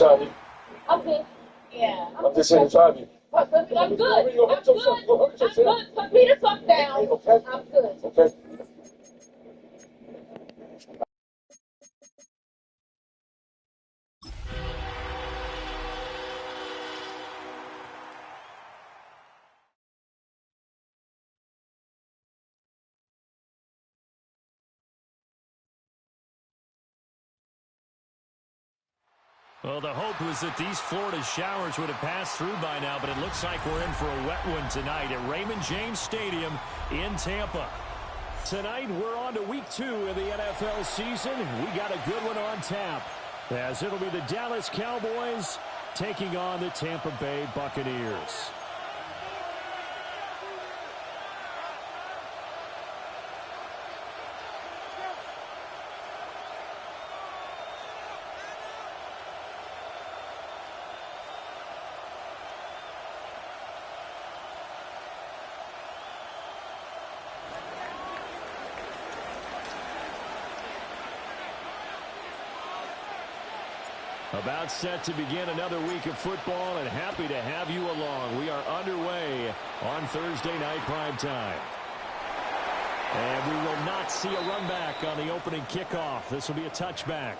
trying to. I'm good. Yeah. I'm just saying, trying to. I'm good. I'm good. Put me the fuck down. Okay. I'm good. Okay. Well, the hope was that these Florida showers would have passed through by now, but it looks like we're in for a wet one tonight at Raymond James Stadium in Tampa. Tonight, we're on to week 2 of the NFL season. We got a good one on tap, as it'll be the Dallas Cowboys taking on the Tampa Bay Buccaneers. About set to begin another week of football, and happy to have you along. We are underway on Thursday night primetime. And we will not see a run back on the opening kickoff. This will be a touchback.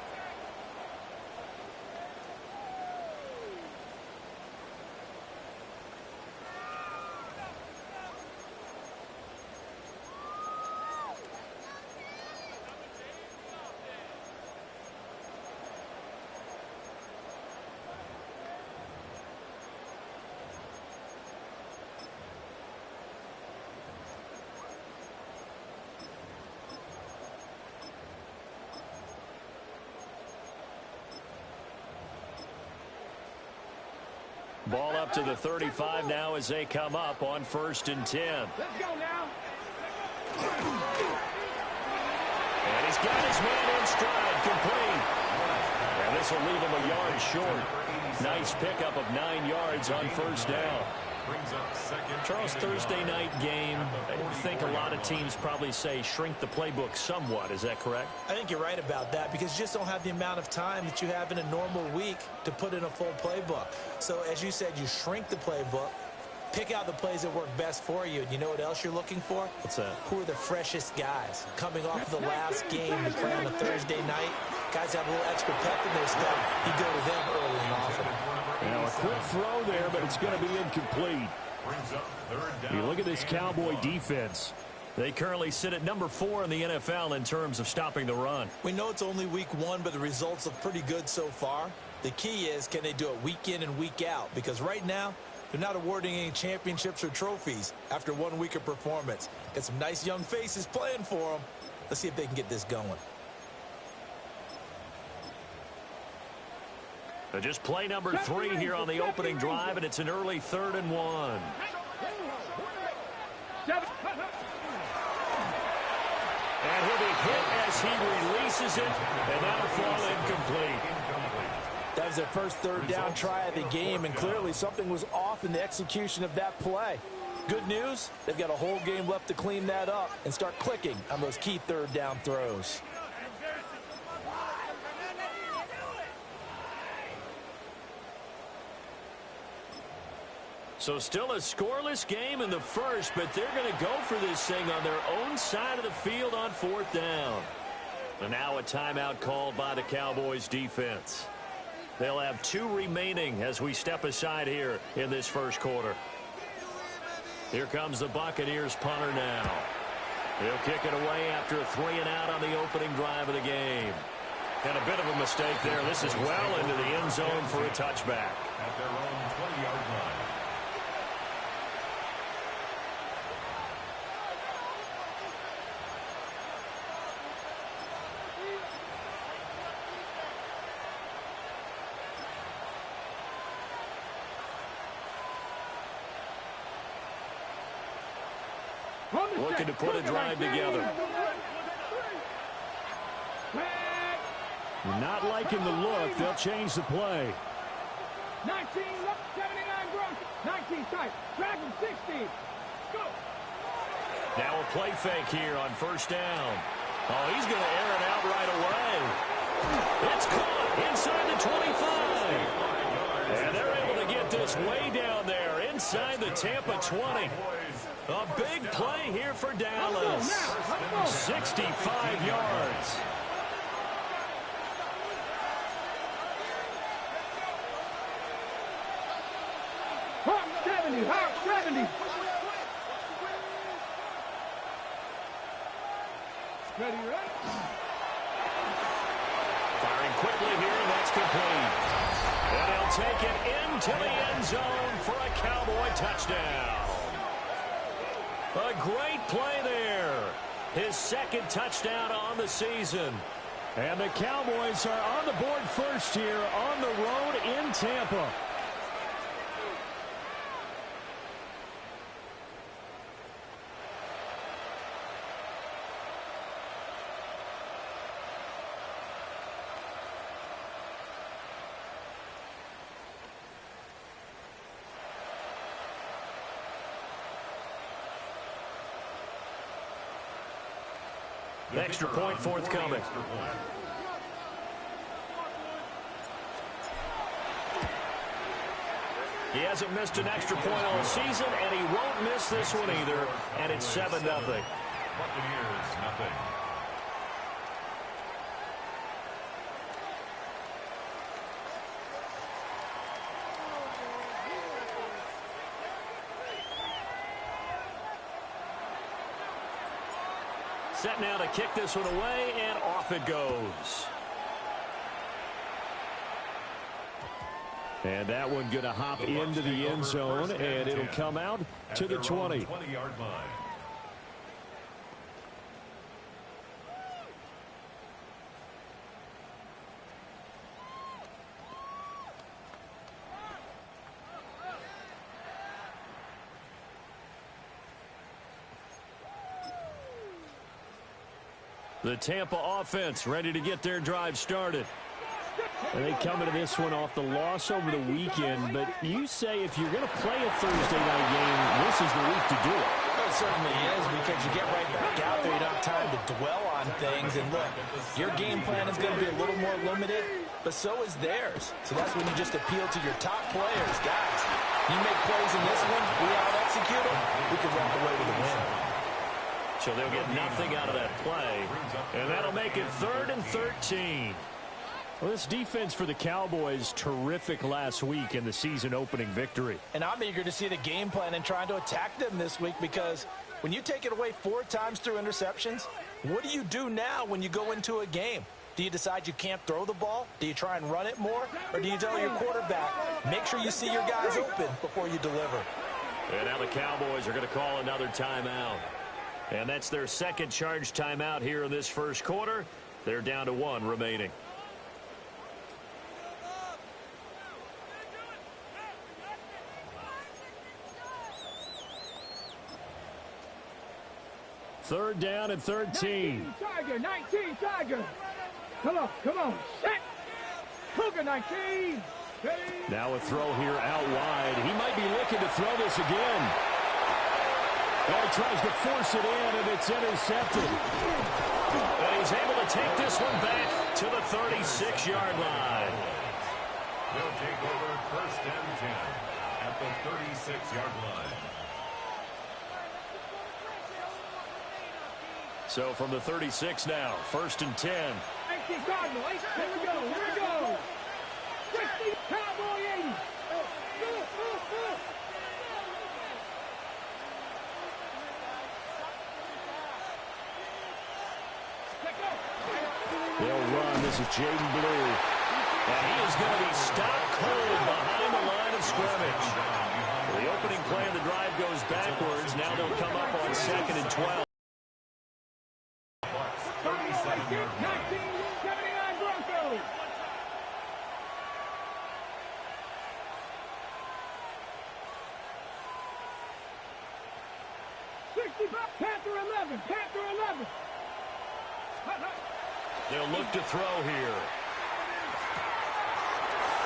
Ball up to the 35 now as they come up on 1st and 10. Let's go now. And he's got his man in stride, complete. And this will leave him a yard short. Nice pickup of 9 yards on 1st down. Charles, Thursday night game, I think a lot of teams probably say shrink the playbook somewhat. Is that correct? I think you're right about that, because you just don't have the amount of time that you have in a normal week to put in a full playbook. So as you said, you shrink the playbook, pick out the plays that work best for you. And you know what else you're looking for? What's that? Who are the freshest guys coming off the last game to play on a Thursday night? Guys have a little extra pep in their step. You go to them early and often. Now a quick throw there, but it's going to be incomplete. You look at this Cowboy defense. They currently sit at number 4 in the NFL in terms of stopping the run. We know it's only week 1, but the results look pretty good so far. The key is, can they do it week in and week out? Because right now, they're not awarding any championships or trophies after 1 week of performance. Got some nice young faces playing for them. Let's see if they can get this going. Just play number 3 here on the opening drive, and it's an early 3rd and 1. And he'll be hit as he releases it, and that'll fall incomplete. That was their first 3rd down try of the game, and clearly something was off in the execution of that play. Good news, they've got a whole game left to clean that up and start clicking on those key 3rd down throws. So still a scoreless game in the first, but they're going to go for this thing on their own side of the field on 4th down. And now a timeout called by the Cowboys defense. They'll have 2 remaining as we step aside here in this first quarter. Here comes the Buccaneers punter now. He'll kick it away after a 3-and-out on the opening drive of the game. And a bit of a mistake there. This is well into the end zone for a touchback. At their own 20-yard line. Looking to put a drive together. Not liking the look. They'll change the play. 19, 79 gross. 19 tight. Drag him 60. Go. Now a play fake here on 1st down. Oh, he's going to air it out right away. It's caught inside the 25. Dallas way down there inside the Tampa 20. A big play here for Dallas. 65 yards. Hawk 70, Hawk 70. Ready, ready. Firing quickly here, and that's complete. And he'll take it into the end zone for a Cowboy touchdown. A great play there. His second touchdown on the season. And the Cowboys are on the board first here on the road in Tampa. Extra point forthcoming. He hasn't missed an extra point all season, and he won't miss this one either. And it's 7-0. Buccaneers, nothing. Set now to kick this one away, and off it goes. And that one going to hop into the end zone, and it'll come out to the 20. 20-yard line. The Tampa offense ready to get their drive started. And they come into this one off the loss over the weekend, but you say if you're going to play a Thursday night game, this is the week to do it. It certainly is, because you get right back out there. You don't have time to dwell on things. And look, your game plan is going to be a little more limited, but so is theirs. So that's when you just appeal to your top players. Guys, you make plays in this one, we out-execute them, we can walk away with a win. So they'll get nothing out of that play, and that'll make it 3rd and 13. Well, this defense for the Cowboys, terrific last week in the season-opening victory. And I'm eager to see the game plan and trying to attack them this week, because when you take it away 4 times through interceptions, what do you do now when you go into a game? Do you decide you can't throw the ball? Do you try and run it more? Or do you tell your quarterback, make sure you see your guys open before you deliver? And now the Cowboys are going to call another timeout. And that's their second charge timeout here in this first quarter. They're down to 1 remaining. Third down and 13. 19, Tiger, 19, Tiger. Come on. Set. Cougar, 19. Ready. Now a throw here out wide. He might be looking to throw this again. Oh, he tries to force it in, and it's intercepted. And he's able to take this one back to the 36-yard line. They'll take over 1st and 10 at the 36-yard line. So from the 36 now, 1st and 10. 19 Cardinal. Here we go. 60 Cowboy 80. They'll run. This is Jaden Blue. And he is going to be stopped cold behind the line of scrimmage. The opening play of the drive goes backwards. Now they'll come up on 2nd and 12. 1979 Broncos. Panther 11. They'll look to throw here.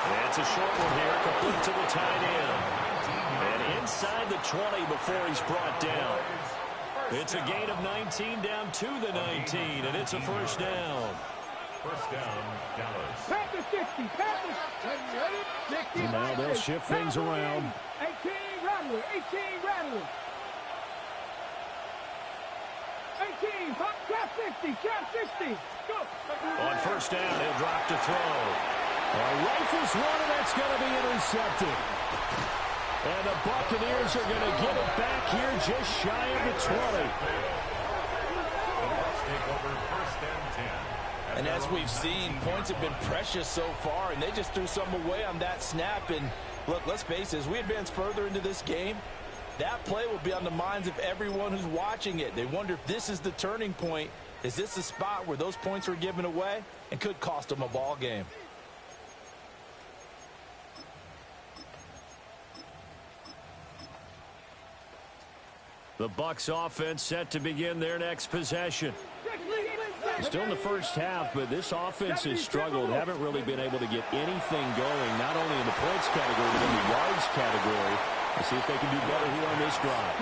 That's a short one here, complete to the tight end. And inside the 20 before he's brought down. It's a gain of 19 down to the 19, and it's a 1st down. First down, Dallas. Panthers 60. Panthers. Ready? 60. And now they'll shift things around. 18 Rattler. 18 Rattler. 18. Trap 60. Trap 60. Go. On first down, he'll drop to throw. Rifles one, and that's going to be intercepted. And the Buccaneers are going to get it back here just shy of the 20. The Bucks take over first and 10. And as we've seen, points have been precious so far, and they just threw some away on that snap. And look, let's face it, as we advance further into this game, that play will be on the minds of everyone who's watching it. They wonder if this is the turning point. Is this the spot where those points were given away and could cost them a ball game? The Bucks offense set to begin their next possession. Still in the first half, but this offense has struggled. Haven't really been able to get anything going, not only in the points category, but in the yards category. Let's see if they can do better here on this drive.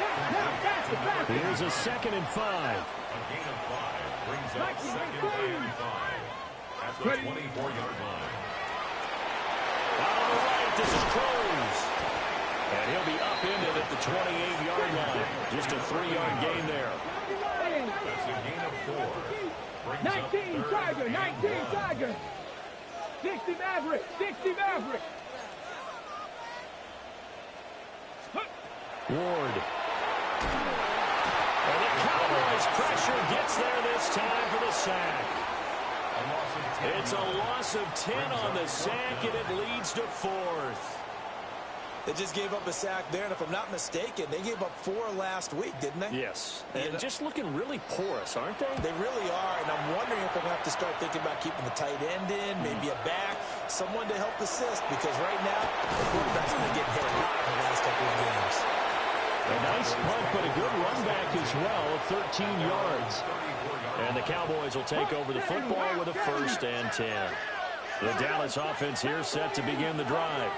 Here's a 2nd and 5. A gain of 5 brings up second and 5 at the 24-yard line. Out on the right, this is Cruz. And he'll be upended at the 28-yard line. Just a 3-yard gain there. That's a gain of 4. Brings 19 up Tiger. 3rd 19 and 1. Tiger. 60 Maverick. 60 Maverick. Ward. And the Cowboys pressure gets there this time for the sack. A loss of 10. It's a loss of 10 on the sack, and it leads to 4th. They just gave up a sack there, and if I'm not mistaken, they gave up 4 last week, didn't they? Yes. And just looking really porous, aren't they? They really are, and I'm wondering if they're going to have to start thinking about keeping the tight end in, maybe a back, someone to help assist, because right now, the quarterback's going to get hit a lot in the last couple of games. A nice punt, but a good run back as well, 13 yards. And the Cowboys will take over the football with a 1st and 10. The Dallas offense here set to begin the drive.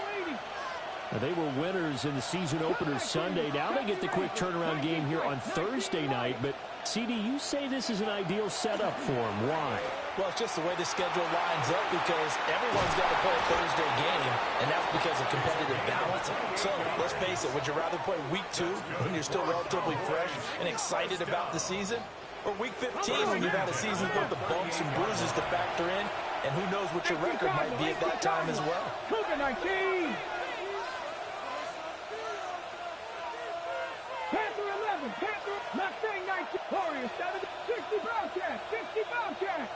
They were winners in the season opener Sunday. Now they get the quick turnaround game here on Thursday night. But, CD, you say this is an ideal setup for them. Why? Well, it's just the way the schedule lines up because everyone's got to play a Thursday game, and that's because of competitive balance. So, let's face it, would you rather play week 2 when you're still relatively fresh and excited about the season? Or week 15 when you've had a season's worth of bumps and bruises to factor in, and who knows what your record might be at that time as well. Cougar 19. Panther 11. Panther. Mustang 19. Warriors 7. 60 Bobcat. 60 Bobcat.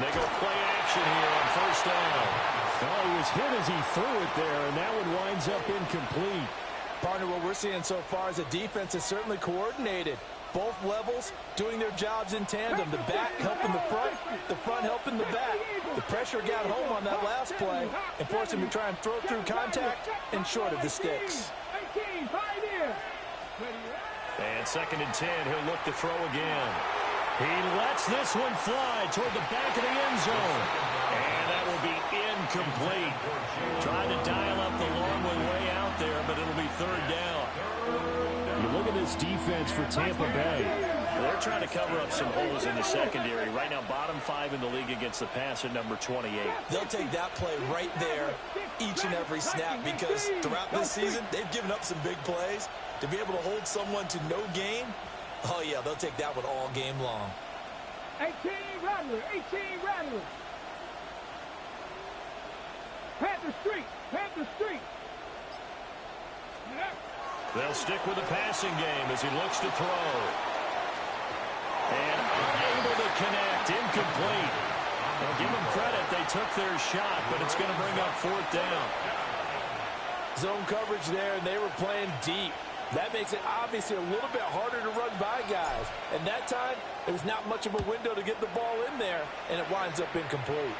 They go play action here on first down. Well, he was hit as he threw it there, and that one winds up incomplete. Partner, what we're seeing so far is a defense is certainly coordinated. Both levels doing their jobs in tandem. The back helping the front helping the back. The pressure got home on that last play and forced him to try and throw through contact and short of the sticks. 18, Pioneer. And 2nd and 10, he'll look to throw again. He lets this one fly toward the back of the end zone. And that will be incomplete. Trying to dial up the long one way out there, but it'll be 3rd down. You look at this defense for Tampa Bay. They're trying to cover up some holes in the secondary. Right now, bottom 5 in the league against the pass at number 28. They'll take that play right there each and every snap because throughout this season, they've given up some big plays. To be able to hold someone to no gain, oh, yeah, they'll take that one all game long. 18 Rattler. 18 Rattler. Panther Street. Panther Street. They'll stick with the passing game as he looks to throw. And unable to connect. Incomplete. Well, give them credit. They took their shot, but it's going to bring up 4th down. Zone coverage there, and they were playing deep. That makes it obviously a little bit harder to run by guys. And that time, there was not much of a window to get the ball in there, and it winds up incomplete.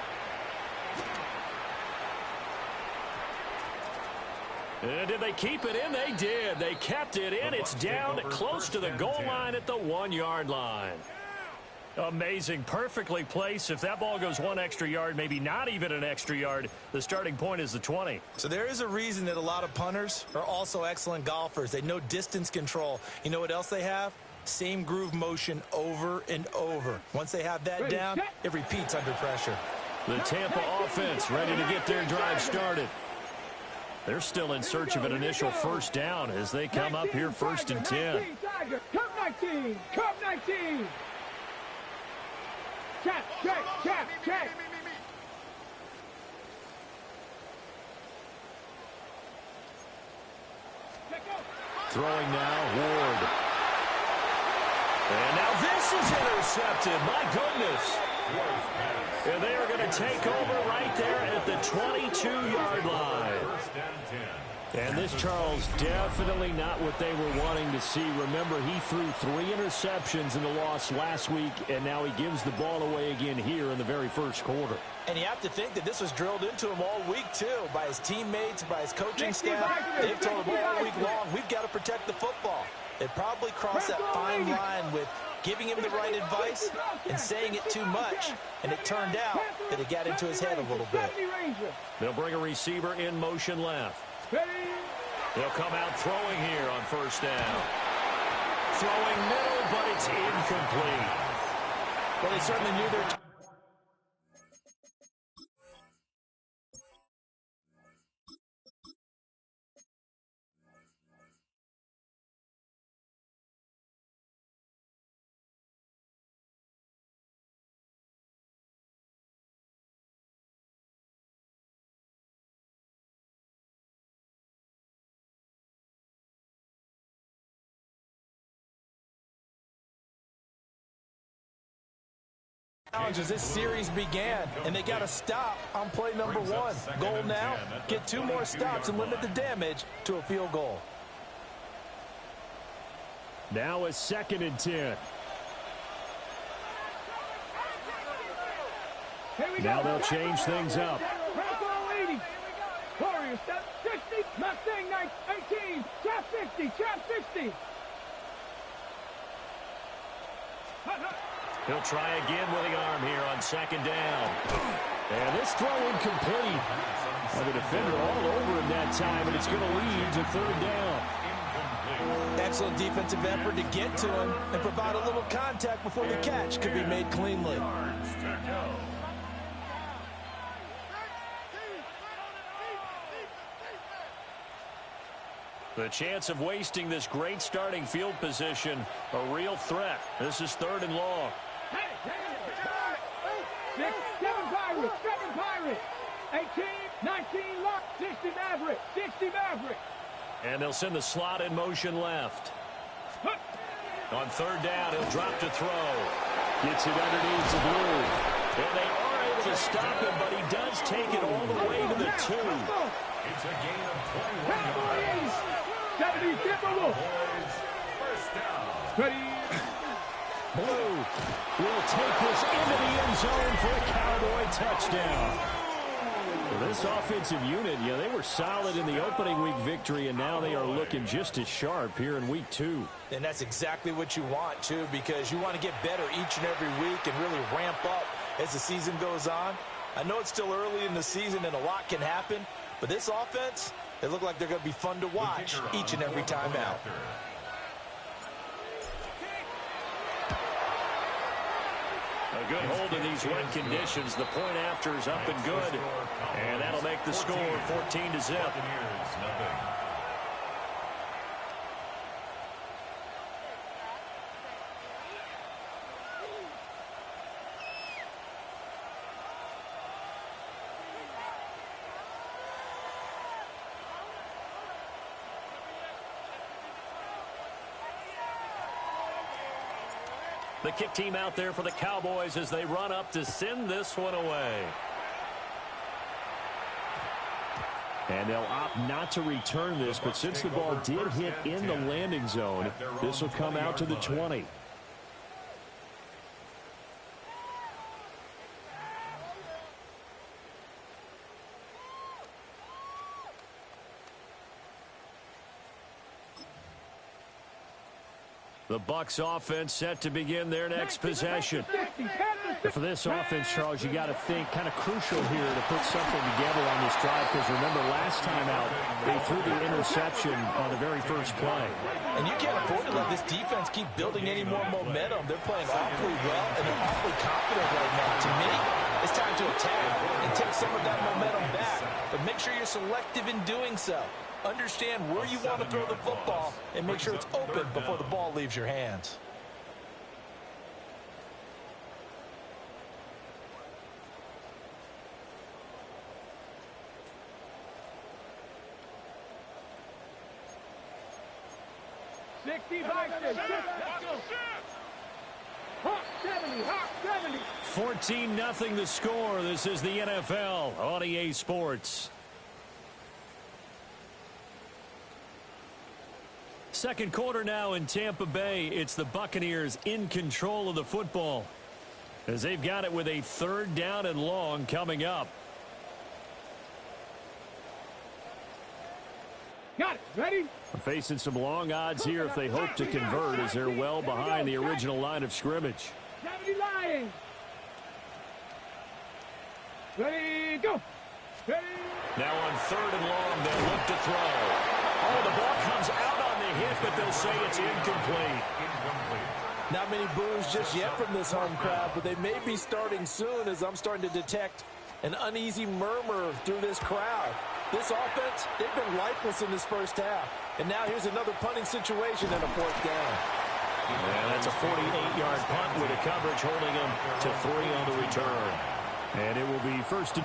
Did they keep it in? They did. They kept it in. It's down close to the goal line at the 1-yard line. Amazing. Perfectly placed. If that ball goes 1 extra yard, maybe not even an extra yard, the starting point is the 20. So there is a reason that a lot of punters are also excellent golfers. They know distance control. You know what else they have? Same groove motion over and over. Once they have that down, it repeats under pressure. The Tampa offense ready to get their drive started. They're still in search of an initial first down as they come up here 1st and 10. Cup 19! Cup 19! Check! Throwing now, Ward. And now this is intercepted. My goodness. And they are going to take over right there at the 22-yard line. And this, Charles, definitely not what they were wanting to see. Remember, he threw 3 interceptions in the loss last week, and now he gives the ball away again here in the very first quarter. And you have to think that this was drilled into him all week, too, by his teammates, by his coaching staff. They've told him all week long, we've got to protect the football. They probably crossed that fine line with giving him the right advice and saying it too much, and it turned out that it got into his head a little bit. They'll bring a receiver in motion left. They'll come out throwing here on first down. Throwing middle, but it's incomplete. Well, they certainly knew their challenges this series began, and they got to stop on play number 1. Goal now, get 2 more stops and limit the damage to a field goal. Now a 2nd and 10. Now they'll change things up. Warriors step 60, Mustang 18, trap 60, trap 60. He'll try again with the arm here on 2nd down. And this throw incomplete. The defender all over him that time, and it's going to lead to 3rd down. Excellent defensive effort to get to him and provide a little contact before the catch could be made cleanly. The chance of wasting this great starting field position, a real threat. This is 3rd and long. 7 Pirates, 18, 19, lock, 60 Maverick, 60 Maverick. And they'll send the slot in motion left. On 3rd down, he'll drop to throw. Gets it underneath the blue. And they are able to stop him, but he does take it all the way to the 2. It's a gain of 21 yards. 70 Timberwolves. First down. Ready. Blue will take this into the end zone for a Cowboy touchdown. Well, this offensive unit, they were solid in the opening week victory, and now they are looking just as sharp here in week 2. And that's exactly what you want, too, because you want to get better each and every week and really ramp up as the season goes on. I know it's still early in the season and a lot can happen, but this offense, they look like they're going to be fun to watch each and every time out. A good hold in these wet conditions. The point after is up and good. And that'll make the score 14-0. The kick team out there for the Cowboys as they run up to send this one away. And they'll opt not to return this, but since the ball did hit in the landing zone, this will come out to the 20. The Bucks offense set to begin their next possession. For this offense, Charles, you got to think kind of crucial here to put something together on this drive, because remember last time out, they threw the interception on the very first play. And you can't afford to let this defense keep building any more momentum. They're playing awfully well, and they're awfully confident right now. To me, it's time to attack and take some of that momentum back. But make sure you're selective in doing so. Understand where you want to throw the football and make sure it's open before the ball leaves your hands. Hawk 70. 14-0 the score. This is the NFL on EA Sports. Second quarter now in Tampa Bay. It's the Buccaneers in control of the football, as they've got it with a 3rd down and long coming up. Got it. Ready? Facing some long odds here if they hope to convert, as they're well behind the original line of scrimmage. 70 Lions. Ready, go. Ready. Now on 3rd and long, they'll look to throw. Oh, the ball comes out on the hit, but they'll say it's incomplete. Not many boos just yet from this home crowd, but they may be starting soon, as I'm starting to detect an uneasy murmur through this crowd. This offense, they've been lifeless in this first half. And now here's another punting situation and a 4th down. And that's a 48-yard punt with a coverage holding them to 3 on the return. And it will be first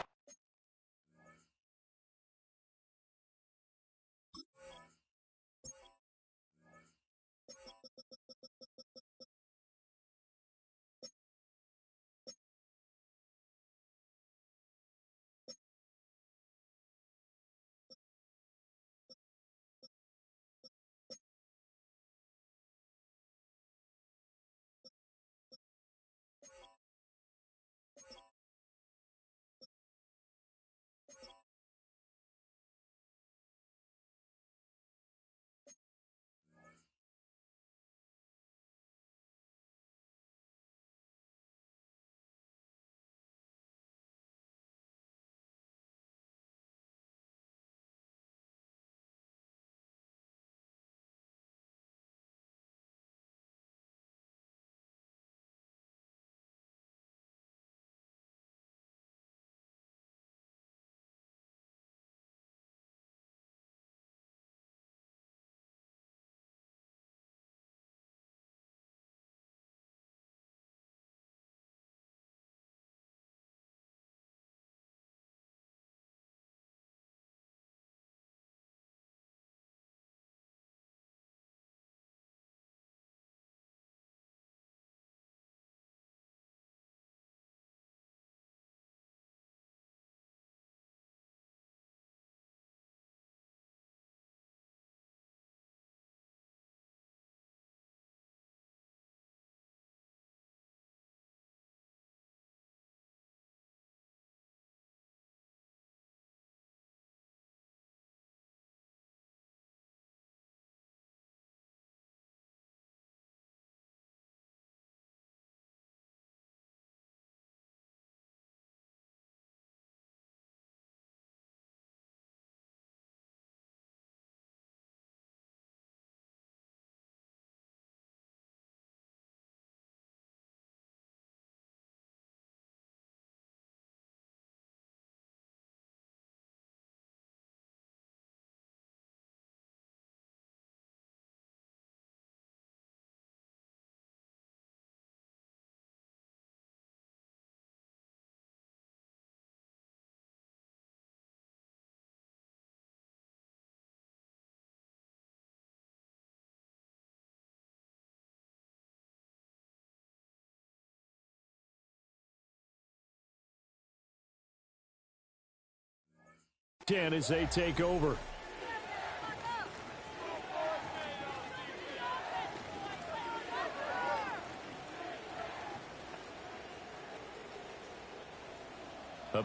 and as they take over.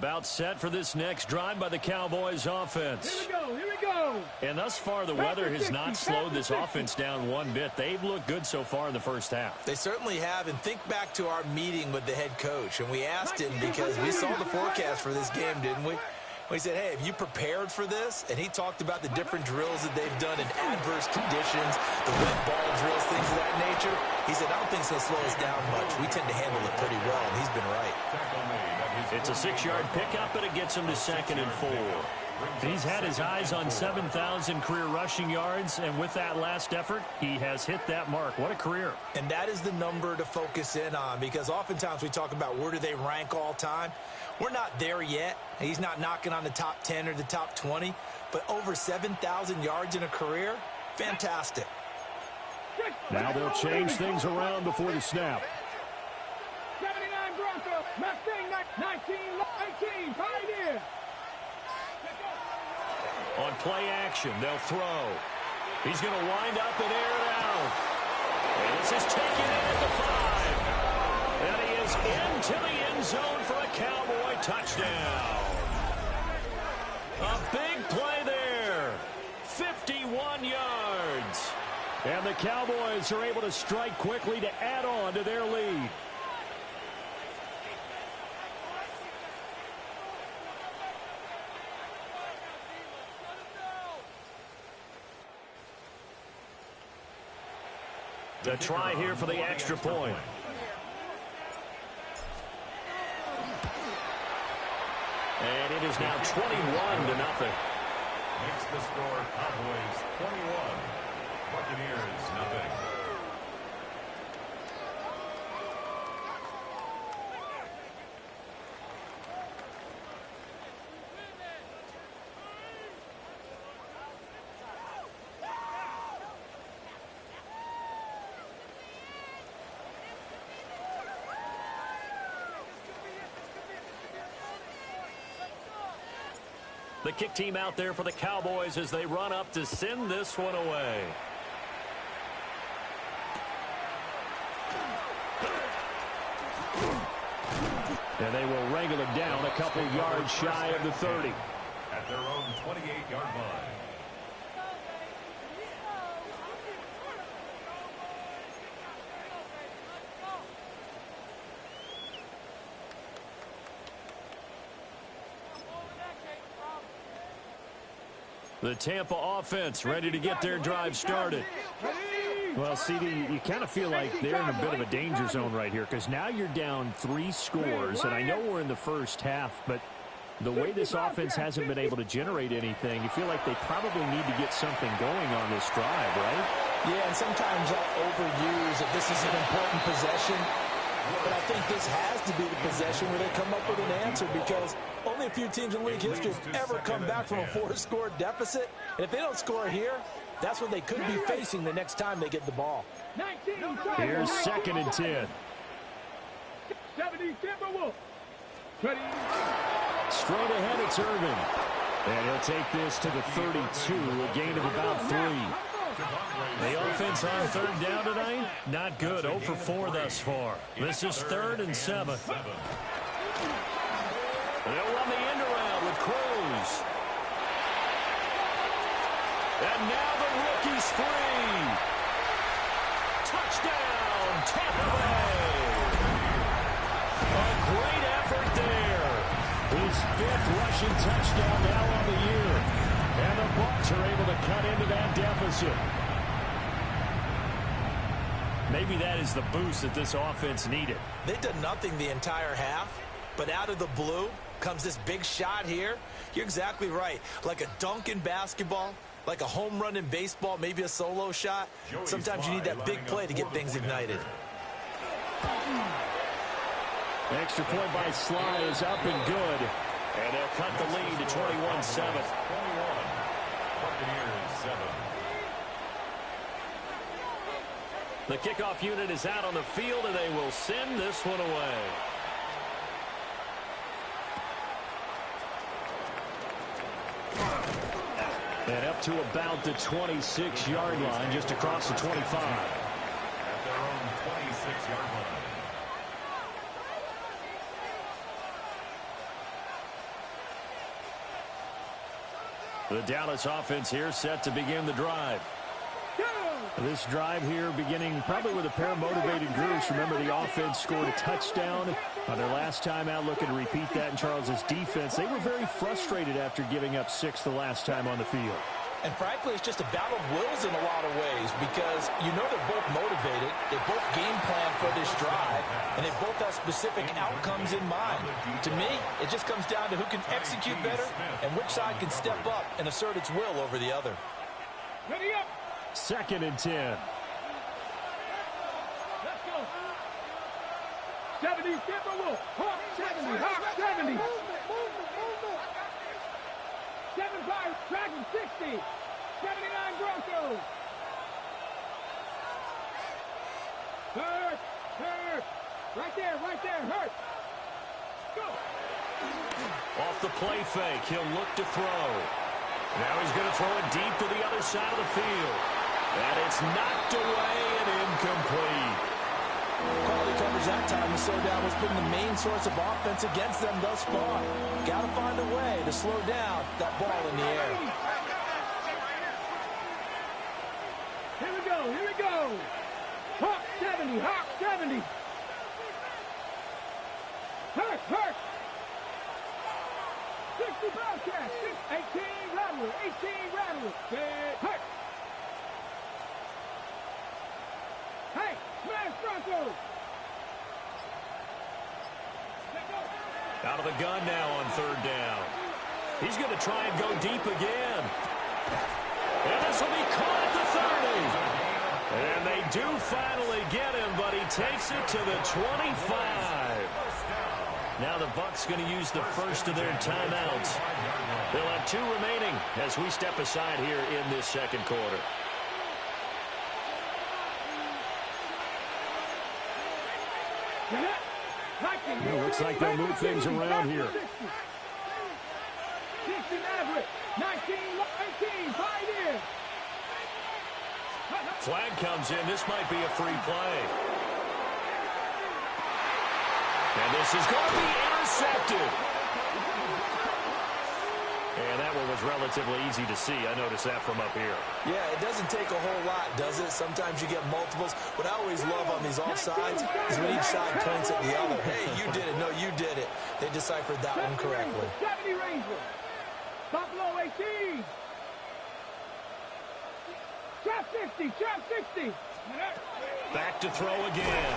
About set for this next drive by the Cowboys offense. Here we go, here we go. And thus far, the weather has not slowed this offense down one bit. They've looked good so far in the first half. They certainly have. And think back to our meeting with the head coach. And we asked him, because we saw the forecast for this game, didn't we? We said, hey, have you prepared for this? And he talked about the different drills that they've done in adverse conditions, the wet ball drills, things of that nature. He said, I don't think it's going to slow us down much. We tend to handle it pretty well, and he's been right. It's a 6-yard pickup, and it gets him to 2nd and 4. He's had his eyes on 7,000 career rushing yards, and with that last effort, he has hit that mark. What a career. And that is the number to focus in on, because oftentimes we talk about where do they rank all time. We're not there yet. He's not knocking on the top 10 or the top 20, but over 7,000 yards in a career, fantastic. Now they'll change things around before the snap. 79 Bronco, Mustang 19, 18, right here. On play action, they'll throw. He's going to wind up and air it out. And this is taken in at the 5. And he is into the end zone for a Cowboy touchdown. A big play there. 51 yards. And the Cowboys are able to strike quickly to add on to their lead. The try here for the extra point. And it is now 21-0. Makes the score Cowboys 21, Buccaneers nothing. The kick team out there for the Cowboys as they run up to send this one away. And they will wrangle it down a couple yards shy of the 30. At their own 28-yard line. The Tampa offense ready to get their drive started. Well, CD, you kind of feel like they're in a bit of a danger zone right here, because now you're down 3 scores, and I know we're in the first half, but the way this offense hasn't been able to generate anything, you feel like they probably need to get something going on this drive, right? Yeah, and sometimes I'll overuse that this is an important possession. But I think this has to be the possession where they come up with an answer, because only a few teams in league history have ever come back from a 4-score deficit. And if they don't score here, that's what they could be facing the next time they get the ball. Here's 2nd and 10. 70 Timberwolves. Ready. Straight ahead, it's Irvin. And he'll take this to the 32, a gain of about 3. The offense on 3rd down tonight, not good. 0 for 4 thus far. This is 3rd and 7. They'll run the end around with Cruz. And now the rookie's free. Touchdown, Tampa Bay. A great effort there. His 5th rushing touchdown now on the year. And the Bucks are able to cut into that deficit. Maybe that is the boost that this offense needed. They've done nothing the entire half, but out of the blue comes this big shot here. You're exactly right. Like a dunk in basketball, like a home run in baseball, maybe a solo shot. Sometimes you need that big play to get things ignited. Extra point by Sly is up and good. And they'll cut the lead to 21-7. 21, Buccaneers 7. The kickoff unit is out on the field, and they will send this one away. And up to about the 26-yard line, just across the 25. At their own 26-yard line. The Dallas offense here set to begin the drive. This drive here beginning probably with a pair of motivated groups. Remember, the offense scored a touchdown on their last time out, looking to repeat that in Charles's defense. They were very frustrated after giving up 6 the last time on the field. And frankly, it's just a battle of wills in a lot of ways because you know they're both motivated, they both game plan for this drive, and they both have specific outcomes in mind. To me, it just comes down to who can execute better and which side can step up and assert its will over the other. Ready up. 2nd and 10. Let's go. 70, Timberwolf. Hawk 70, Hawk 70. 75, Dragon 60. 79, Broncos. Hurt. Right there, hurt. Go. Off the play fake, he'll look to throw. Now he's going to throw it deep to the other side of the field. And it's knocked away and incomplete. Quality coverage that time to slow down what's been the main source of offense against them thus far. Got to find a way to slow down that ball in the air. Here we go. Hawk 70, Hawk 70. Hurt. 60 Bobcats, 18 Rattler, 18 Rattler. Hurt. Hey, smash Broncos. Out of the gun now on 3rd down. He's going to try and go deep again. And this will be caught at the 30. And they do finally get him, but he takes it to the 25. Now the Bucks going to use the first of their timeouts. They'll have 2 remaining as we step aside here in this 2nd quarter. It looks like they'll move things around here. 60 Maverick, 19, 18, 5 in. Flag comes in. This might be a free play. And this is going to be intercepted. And that one was relatively easy to see. I noticed that from up here. Yeah, it doesn't take a whole lot, does it? Sometimes you get multiples. What I always love on these offsides is when each side points at the other. Hey, you did it. No, you did it. They deciphered that one correctly. 70 Rangers. Buffalo 18. Trap 60, trap 60. Back to throw again.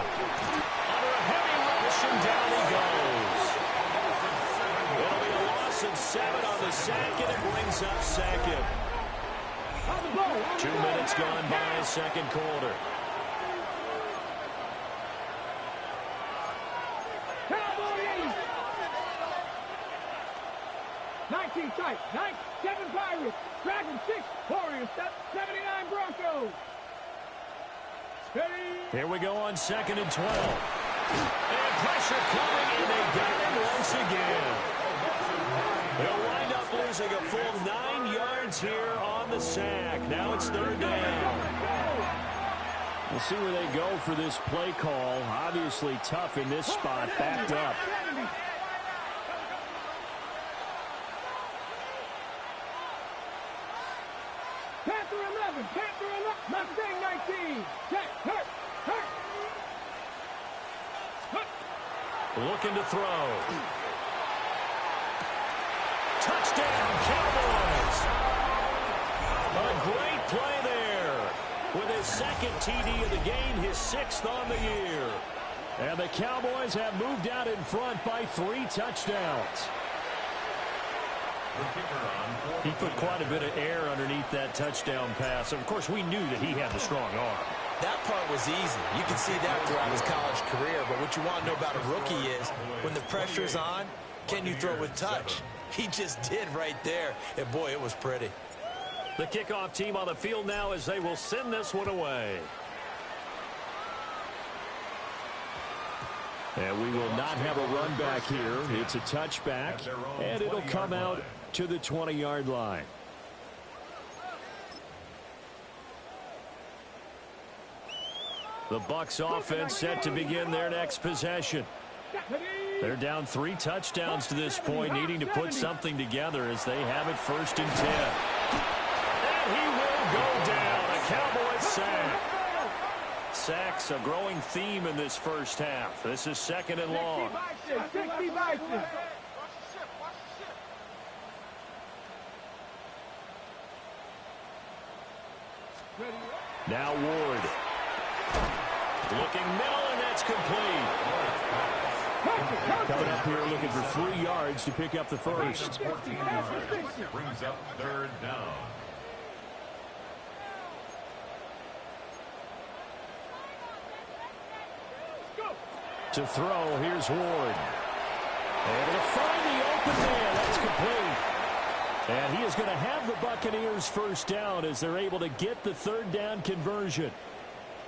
Under a heavy rush, and down he goes. It'll be a loss of 7 on the sack, and it brings up 2nd. 2 minutes gone by, 2nd quarter. Cowboys 19 tight, 7 Pirates, Dragon 6, Warriors 79 Broncos. Here we go on 2nd and 12. And pressure coming, and they got him once again. They'll wind up losing a full 9 yards here on the sack. Now it's 3rd down. We'll see where they go for this play call. Obviously tough in this spot, backed up. Panther 11, Mustang 19. Hurt. Looking to throw. Touchdown, Cowboys. A great play there. With his 2nd TD of the game, his 6th on the year. And the Cowboys have moved out in front by 3 touchdowns. He put quite a bit of air underneath that touchdown pass. Of course, we knew that he had the strong arm. That part was easy. You can see that throughout his college career. But what you want to know about a rookie is when the pressure's on, can you throw with touch? He just did right there. And, boy, it was pretty. The kickoff team on the field now as they will send this one away. And we will not have a run back here. It's a touchback, and it'll come out to the 20-yard line. The Bucks offense set to begin their next possession. They're down 3 touchdowns to this point, needing to put something together as they have it 1st and 10. And he will go down. A Cowboys sack. Sacks a growing theme in this first half. This is 2nd and long. Now Ward. Looking middle, and that's complete. Coming up here looking for 3 yards to pick up the first. 14 yards. Brings up 3rd down. To throw, here's Ward. Able to find the open man. That's complete. And he is going to have the Buccaneers first down as they're able to get the 3rd down conversion.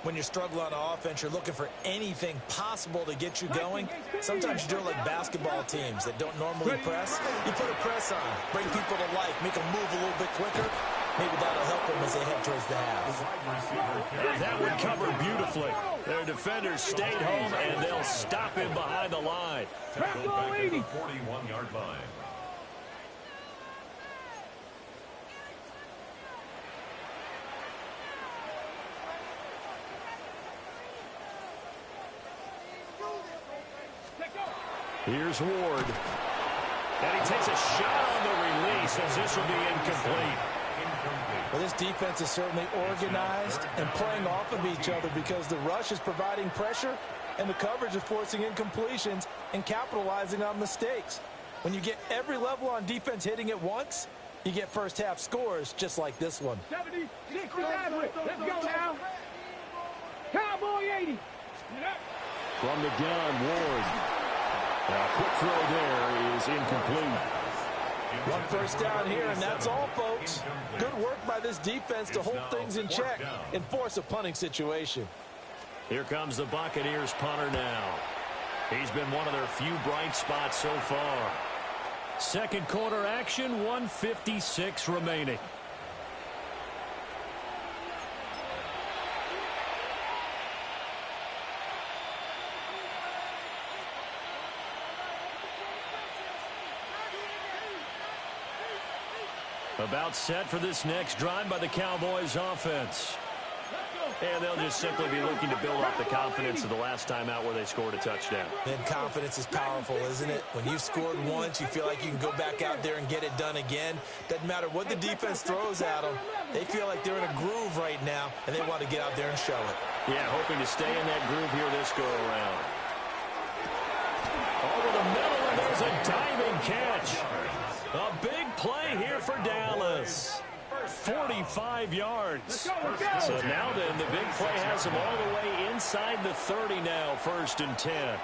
When you're struggling on offense, you're looking for anything possible to get you going. Sometimes you do it like basketball teams that don't normally press. You put a press on, bring people to life, make them move a little bit quicker. Maybe that'll help them as they head towards the half. And that would cover beautifully. Their defenders stayed home, and they'll stop him behind the line. Tackled back at the 41-yard line. Here's Ward. And he takes a shot on the release as this will be incomplete. Well, this defense is certainly organized and playing off of each other because the rush is providing pressure and the coverage is forcing incompletions and capitalizing on mistakes. When you get every level on defense hitting at once, you get first half scores just like this one. 70, 69, let's go now. Cowboy 80. From the gun, Ward. A quick throw there is incomplete. One first down here, and that's all, folks. Good work by this defense to hold things in check and force a punting situation. Here comes the Buccaneers punter now. He's been one of their few bright spots so far. 2nd quarter action, 1:56 remaining. About set for this next drive by the Cowboys offense. And they'll just simply be looking to build up the confidence of the last time out where they scored a touchdown. And confidence is powerful, isn't it? When you've scored once, you feel like you can go back out there and get it done again. Doesn't matter what the defense throws at them. They feel like they're in a groove right now, and they want to get out there and show it. Yeah, hoping to stay in that groove here this go-around. Over the middle, and there's a diving catch. A big play here for Dallas. 45 yards. So now then, the big play has them all the way inside the 30 now, 1st and 10.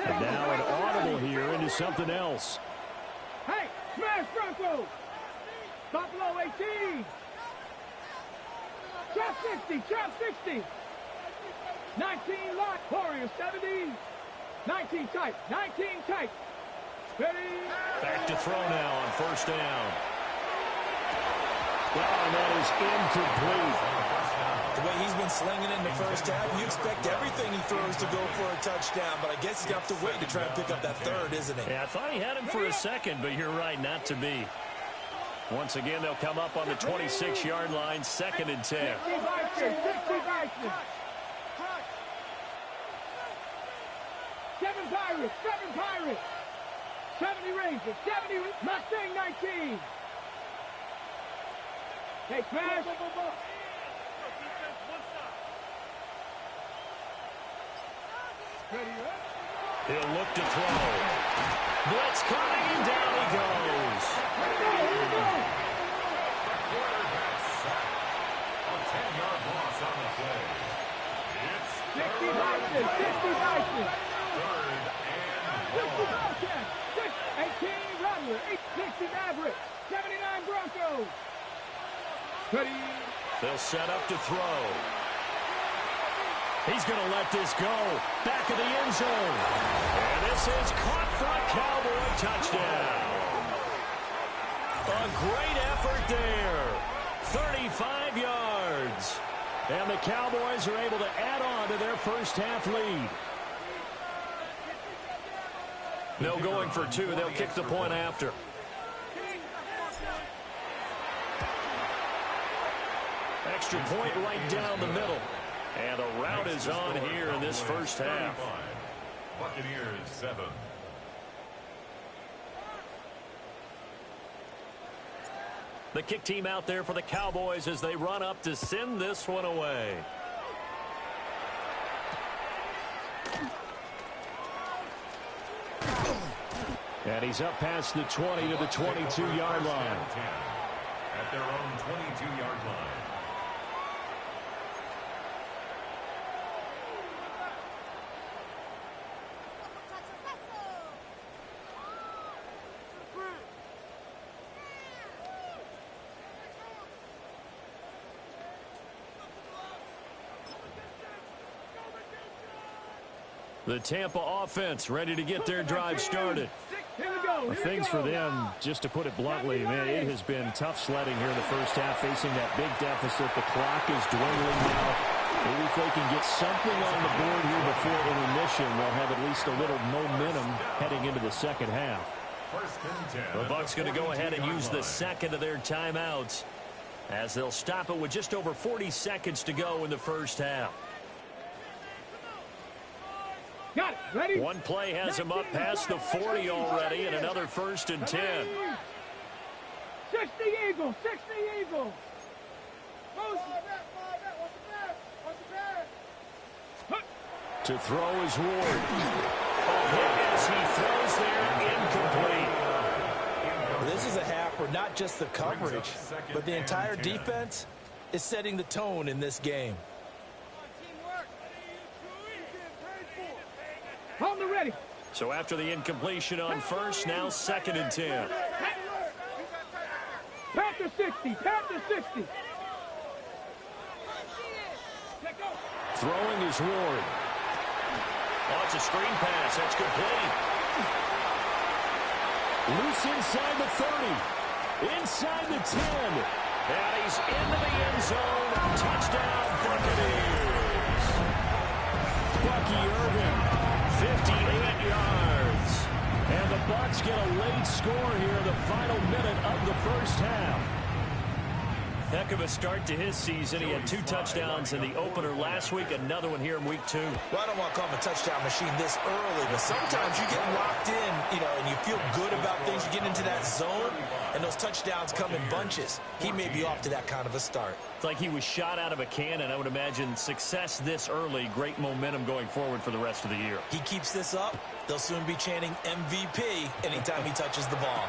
And now an audible here into something else. Hey, smash Bronco. Buffalo 18. Chop 60, chop 60. 19 lock, Warriors 70. 19 tight, 19 tight. Ready? Back to throw now on 1st down. Well, and that is incomplete. The way he's been slinging in the first half, you expect everything he throws to go for a touchdown, but I guess he's got to wait to try and pick up that 3rd, isn't he? Yeah, I thought he had him for a second, but you're right, not to be. Once again, they'll come up on the 26-yard line, 2nd and 10. 60 Vikings. 7 Pirates, 7 Pirates. 70 Rangers, 70 Mustang 19. Hey, smash. He'll look to throw. Blitz coming, and down he goes. A 10-yard loss on the play. It's 60 Vikings, 60 Vikings. 3rd and 60 Bobcats, 18 Rattler, 60 Mavericks, 79 Broncos. Ready? They'll set up to throw. He's going to let this go. Back of the end zone. And this is caught for a Cowboy touchdown. A great effort there. 35 yards. And the Cowboys are able to add on to their first half lead. No going for two. They'll kick the point after. Extra point right down the middle. And a rout is on here in this first half. Buccaneers 7. The kick team out there for the Cowboys as they run up to send this one away. And he's up past the 20 to the 22-yard line. At their own 22-yard line. The Tampa offense ready to get their drive started. Things for them, just to put it bluntly, man, it has been tough sledding here in the first half, facing that big deficit. The clock is dwindling now. Maybe if they can get something on the board here before intermission, they'll have at least a little momentum heading into the second half. The Bucks going to go ahead and use the second of their timeouts as they'll stop it with just over 40 seconds to go in the first half. Got it. Ready? One play has him up past the 40 already, and another 1st and 10. 60 Eagles. 60 Eagles. To throw is Ward. As he throws there, incomplete. This is a half where not just the coverage, but the entire defense is setting the tone in this game. On the ready. So after the incompletion on first, now 2nd and 10. Panther 60. Panther 60. Throwing is Ward. Oh, it's a screen pass. That's complete. Loose inside the 30. Inside the 10. And he's into the end zone. Touchdown, Buccaneers. Bucky Irvin. 58 yards. And the Bucks get a late score here in the final minute of the first half. Heck of a start to his season. He had 2 touchdowns in the opener last week, another one here in week 2. Well, I don't want to call him a touchdown machine this early, but sometimes you get locked in, and you feel good about things. You get into that zone, and those touchdowns come in bunches. He may be off to that kind of a start. It's like he was shot out of a cannon. I would imagine success this early, great momentum going forward for the rest of the year. He keeps this up, they'll soon be chanting MVP anytime he touches the ball.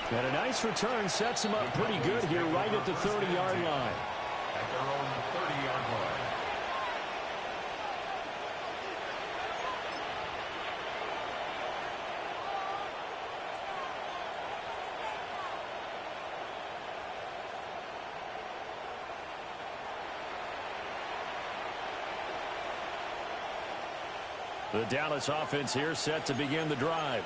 And a nice return sets him up pretty good here right at the 30-yard line. At their own 30-yard line. The Dallas offense here set to begin the drive.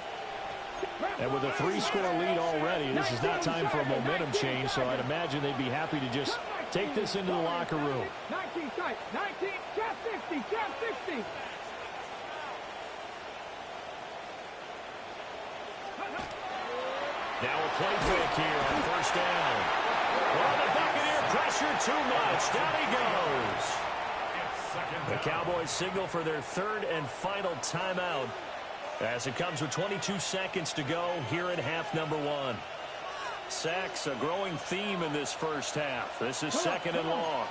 And with a 3-score lead already, this is not time for a momentum change, so I'd imagine they'd be happy to just take this into the locker room. 19 tight. 19. Jab 60. Jab 60. Now a play fake here on first down. Well, the Buccaneer pressure too much. Down he goes. The Cowboys signal for their 3rd and final timeout as it comes with 22 seconds to go here in half number 1. Sacks, a growing theme in this first half. This is 2nd and long.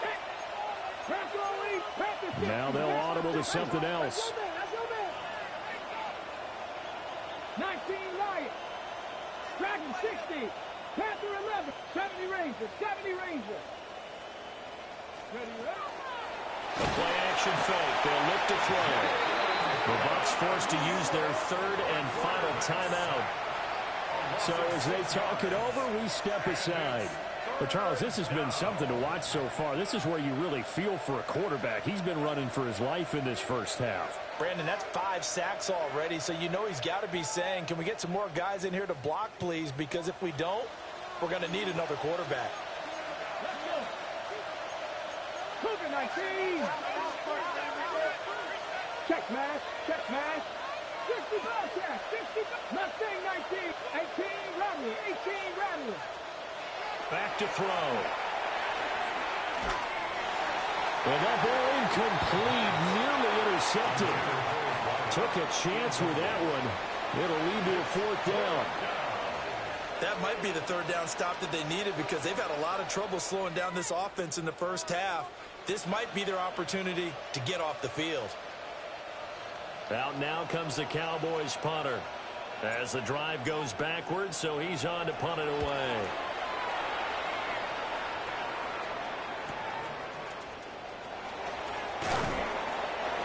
Now they'll audible to something else. 19 Lions. Dragon 60. Panther 11. 70 Rangers. 70 Rangers. Ready, ready. The play action fake. They'll look to throw. The Bucks forced to use their 3rd and final timeout. So as they talk it over, we step aside. But, Charles, this has been something to watch so far. This is where you really feel for a quarterback. He's been running for his life in this first half. Brandon, that's 5 sacks already, so you know he's got to be saying, can we get some more guys in here to block, please? Because if we don't, we're going to need another quarterback. Cougar 19. Check smash. Check smash. 60 ball check. 60. Mustang 19. 18 Rattler. 18 Rattler. Back to throw. And that ball incomplete, nearly intercepted. Took a chance with that one. It'll lead to a fourth down. That might be the third down stop that they needed because they've had a lot of trouble slowing down this offense in the first half. This might be their opportunity to get off the field. Out now comes the Cowboys punter as the drive goes backwards, so he's on to punt it away.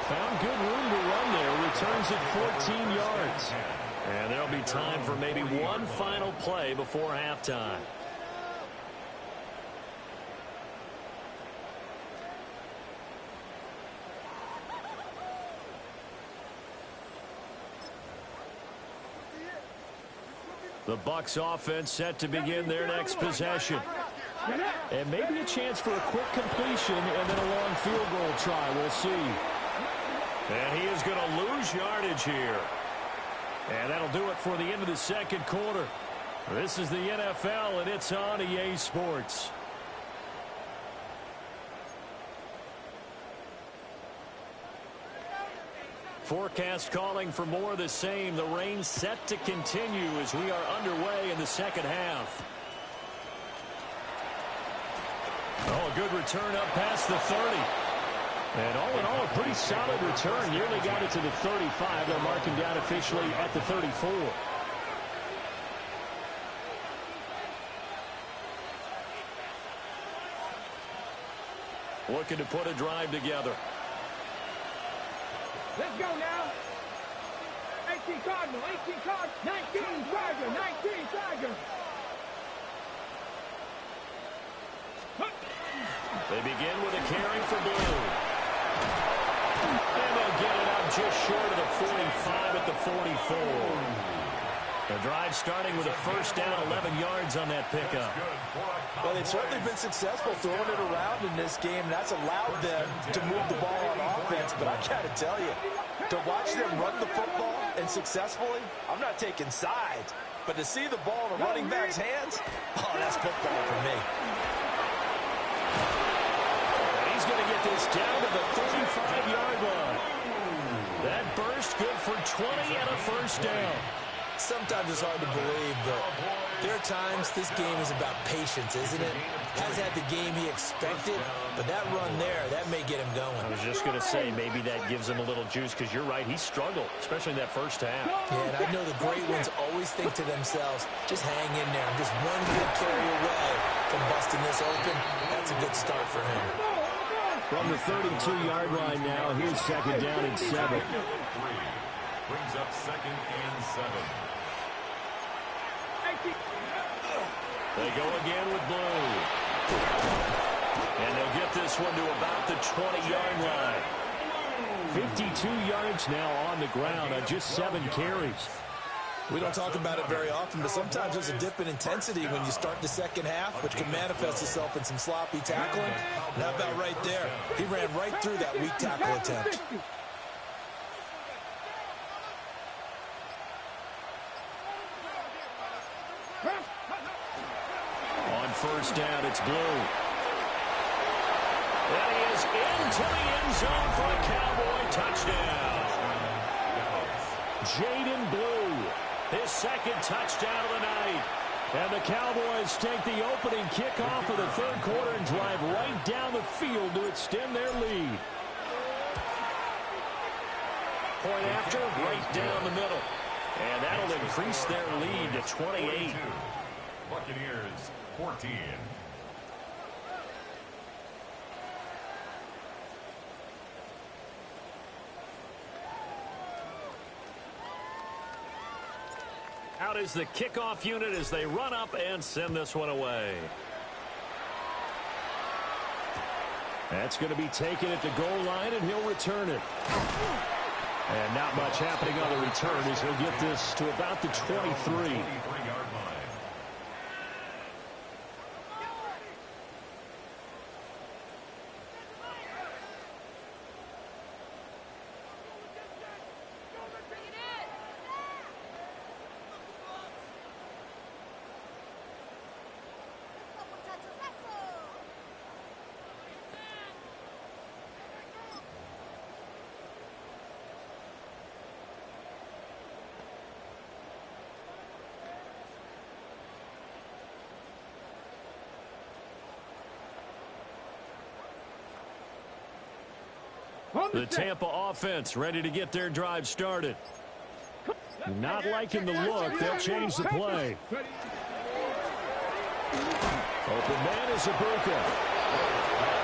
Found good room to run there. Returns at 14 yards. And there'll be time for maybe one final play before halftime. The Bucks offense set to begin their next possession. And maybe a chance for a quick completion and then a long field goal try. We'll see. And he is going to lose yardage here. And that'll do it for the end of the second quarter. This is the NFL, and it's on EA Sports. Forecast calling for more of the same. The rain set to continue as we are underway in the second half. Oh, a good return up past the 30. And all in all, a pretty solid return. Nearly got it to the 35. They're marking down officially at the 34. Looking to put a drive together. Let's go now. 18 Cardinal, 18 Cardinal, 19 Tiger, 19 Tiger. They begin with a carry for Blue. And they'll get it up just short of the 45 at the 44. The drive starting with a first down, 11 yards on that pickup. Well, they've certainly been successful throwing it around in this game. That's allowed them to move the ball on offense. But I got to tell you, to watch them run the football and successfully, I'm not taking sides. But to see the ball in a running back's hands, oh, that's football for me. And he's going to get this down to the 35-yard line. That burst good for 20 and a first down. Sometimes it's hard to believe, but there are times this game is about patience, isn't it? Has had the game he expected, but that run there, that may get him going. I was just going to say, maybe that gives him a little juice, because you're right, he struggled, especially in that first half. Yeah, and I know the great ones always think to themselves, just hang in there. I'm just one good carry away from busting this open. That's a good start for him. From the 32-yard line now, here's second down and 7. Brings up second and 7. They go again with Blue. And they'll get this one to about the 20-yard line. 52 yards now on the ground on just 7 carries. We don't talk about it very often, but sometimes there's a dip in intensity when you start the second half, which can manifest itself in some sloppy tackling. And how about right there? He ran right through that weak tackle attempt. On first down, it's Blue. And he is into the end zone for a Cowboy touchdown. Jaden Blue, his second touchdown of the night. And the Cowboys take the opening kickoff of the third quarter and drive right down the field to extend their lead. Point after, right down the middle. And that'll increase their lead to 28. Buccaneers, 14. Out is the kickoff unit as they run up and send this one away. That's going to be taken at the goal line, and he'll return it. And not much happening on the return as he'll get this to about the 23. The Tampa offense ready to get their drive started. Not liking the look. They'll change the play. Open man is Ibuka.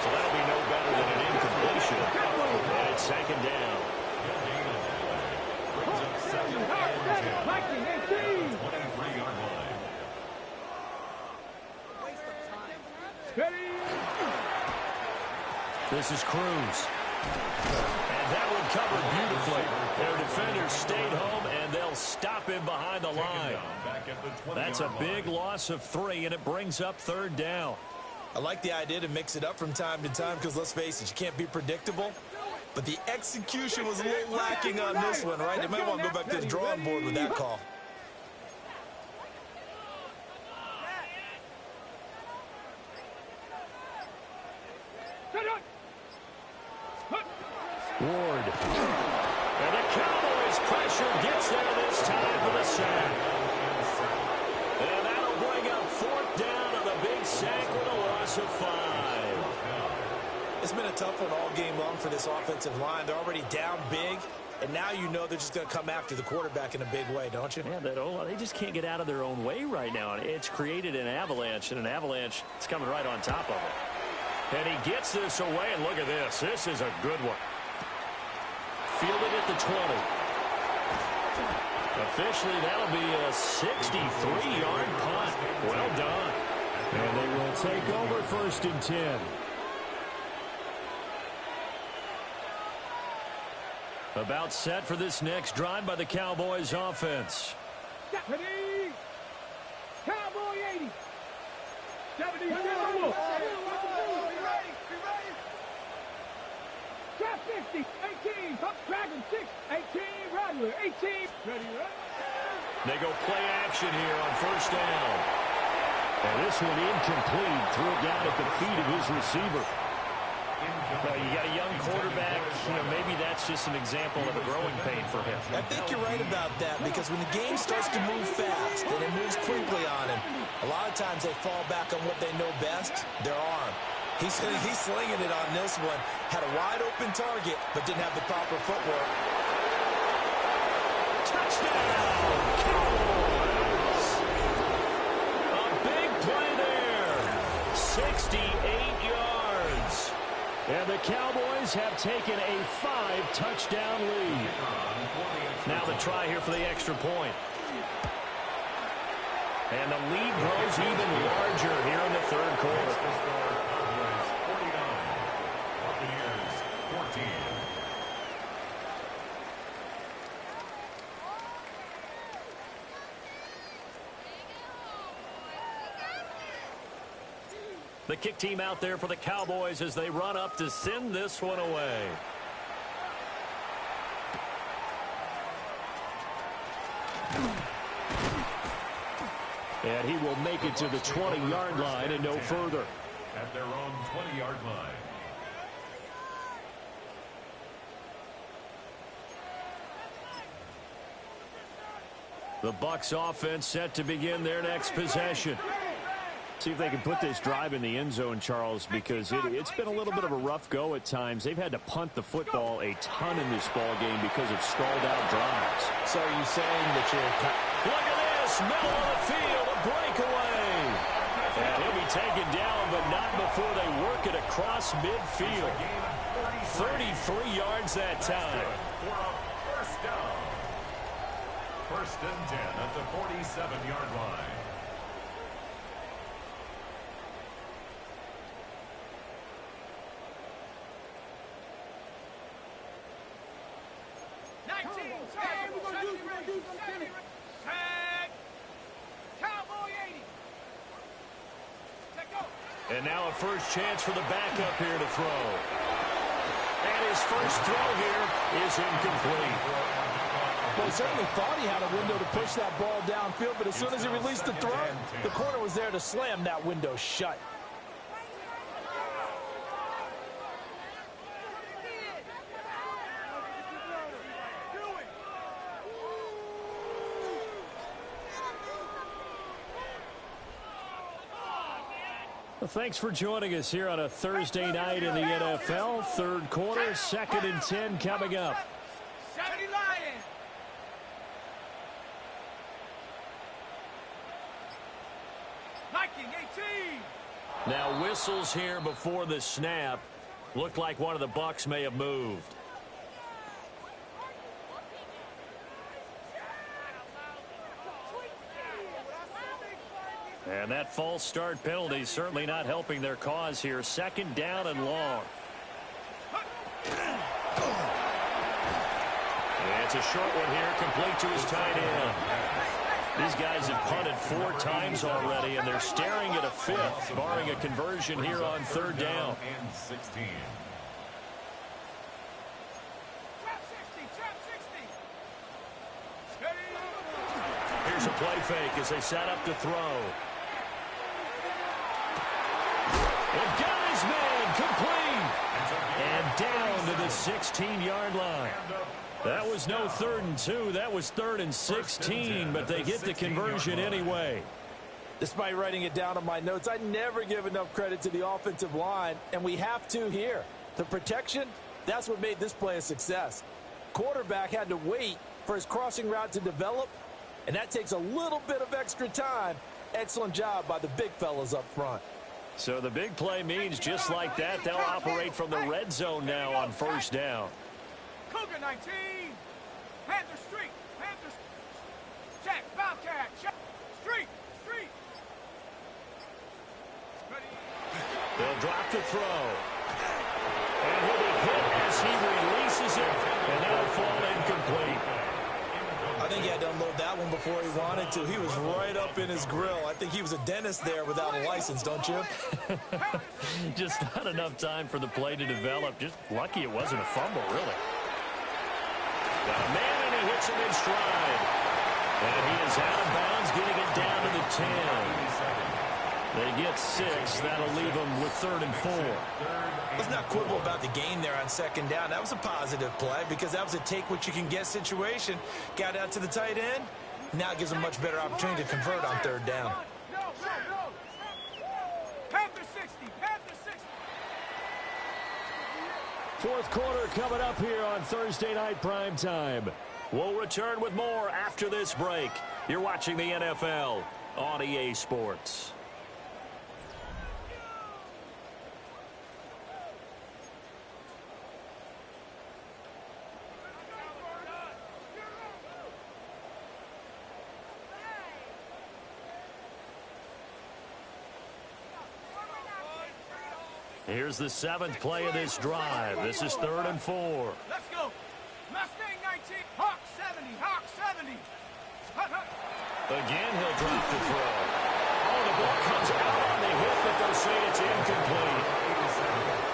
So that'll be no better than an incompletion. And it's second down. This is Cruz. And that one covered beautifully. Their defenders stayed home, and they'll stop him behind the line. That's a big loss of 3, and it brings up third down. I like the idea to mix it up from time to time because, let's face it, you can't be predictable. But the execution was a little lacking on this one, right? They might want to go back to the drawing board with that call. Ward. And the Cowboys pressure gets there this time for the sack. And that'll bring up fourth down on the big sack with a loss of 5. It's been a tough one all game long for this offensive line. They're already down big, and now you know they're just going to come after the quarterback in a big way, don't you? Yeah, they just can't get out of their own way right now. It's created an avalanche, and an avalanche is coming right on top of it. And he gets this away, and look at this. This is a good one. Fielded at the 20. Officially, that'll be a 63-yard punt. Well done. And they will take over 1st and 10. About set for this next drive by the Cowboys offense. Ready? Cowboy 80. 70. Trap 50. 18. Up Dragon 6. 18. Radler. 18. Ready. They go play action here on 1st down. And this one incomplete. Threw it down at the feet of his receiver. Well, you got a young quarterback. Maybe that's just an example of a growing pain for him. I think you're right about that, because when the game starts to move fast and it moves quickly on him, a lot of times they fall back on what they know best, their arm. He's slinging it on this one. Had a wide open target, but didn't have the proper footwork. Touchdown, Cowboys! A big play there. 68 yards. And the Cowboys have taken a 5-touchdown lead. Now the try here for the extra point. And the lead grows even larger here in the third quarter. The kick team out there for the Cowboys as they run up to send this one away. And he will make it to the 20-yard line and no further. At their own 20-yard line. The Bucks offense set to begin their next possession. See if they can put this drive in the end zone, Charles, because it's been a little bit of a rough go at times. They've had to punt the football a ton in this ball game because of stalled-out drives. So are you saying that you're... Look at this, middle of the field, a breakaway. And he'll be taken down, but not before they work it across midfield. 33 yards that time. For a first down. 1st and 10 at the 47-yard line. And now a first chance for the backup here to throw. And his first throw here is incomplete. Well, he certainly thought he had a window to push that ball downfield, but as soon as he released the throw, the corner was there to slam that window shut. Well, thanks for joining us here on a Thursday night in the NFL. Third quarter, 2nd and 10 coming up. 70 Lions. Viking 18. Now whistles here before the snap. Looked like one of the Bucks may have moved. And that false start penalty certainly not helping their cause here. 2nd down and long. And it's a short one here, complete to his tight end. These guys have punted 4 times already, and they're staring at a 5th, barring a conversion here on 3rd down. And 16. Here's a play fake as they set up to throw. And got his man complete. And down to the 16-yard line. That was no 3rd and 2. That was 3rd and 16, but they get the conversion anyway. Despite writing it down on my notes, I never give enough credit to the offensive line, and we have to here. The protection, that's what made this play a success. Quarterback had to wait for his crossing route to develop, and that takes a little bit of extra time. Excellent job by the big fellas up front. So the big play means just like that, they'll operate from the red zone now on 1st down. Cougar 19. Panther Street. Panther. Check. Bobcat. Check. Street. Street. They'll drop to throw. And he'll be hit as he releases it. And that'll fall incomplete. I think he had to unload that one before he wanted to. He was right up in his grill. I think he was a dentist there without a license, don't you? Just not enough time for the play to develop. Just lucky it wasn't a fumble, really. Got a man, and he hits him in stride. And he is out of bounds, getting it down to the 10. They get 6. That'll leave them with 3rd and 4. Let's not quibble about the gain there on 2nd down. That was a positive play because that was a take-what-you-can-get situation. Got out to the tight end. Now it gives them a much better opportunity to convert on 3rd down. No. Panther 60. Panther 60. 4th quarter coming up here on Thursday night prime time. We'll return with more after this break. You're watching the NFL on EA Sports. Here's the 7th play of this drive. This is 3rd and 4. Let's go. Mustang 19. Hawk 70. Hawk 70. Again, he'll drop the throw. Oh, the ball comes out on the hit, but they'll say it's incomplete.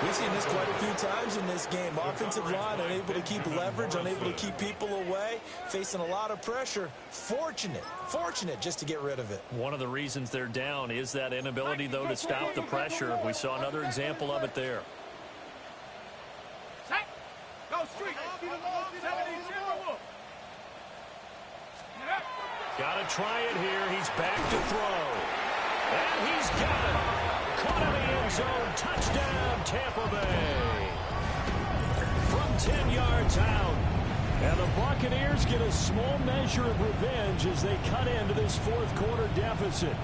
We've seen this quite a few times in this game. Offensive line unable to keep leverage, unable to keep people away, facing a lot of pressure. Fortunate just to get rid of it. One of the reasons they're down is that inability, though, to stop the pressure. We saw another example of it there. Set. Go street. 70. Got to try it here. He's back to throw. And he's got it. Caught in the end zone. Touchdown, Tampa Bay. From 10 yards out. And the Buccaneers get a small measure of revenge as they cut into this 4th quarter deficit.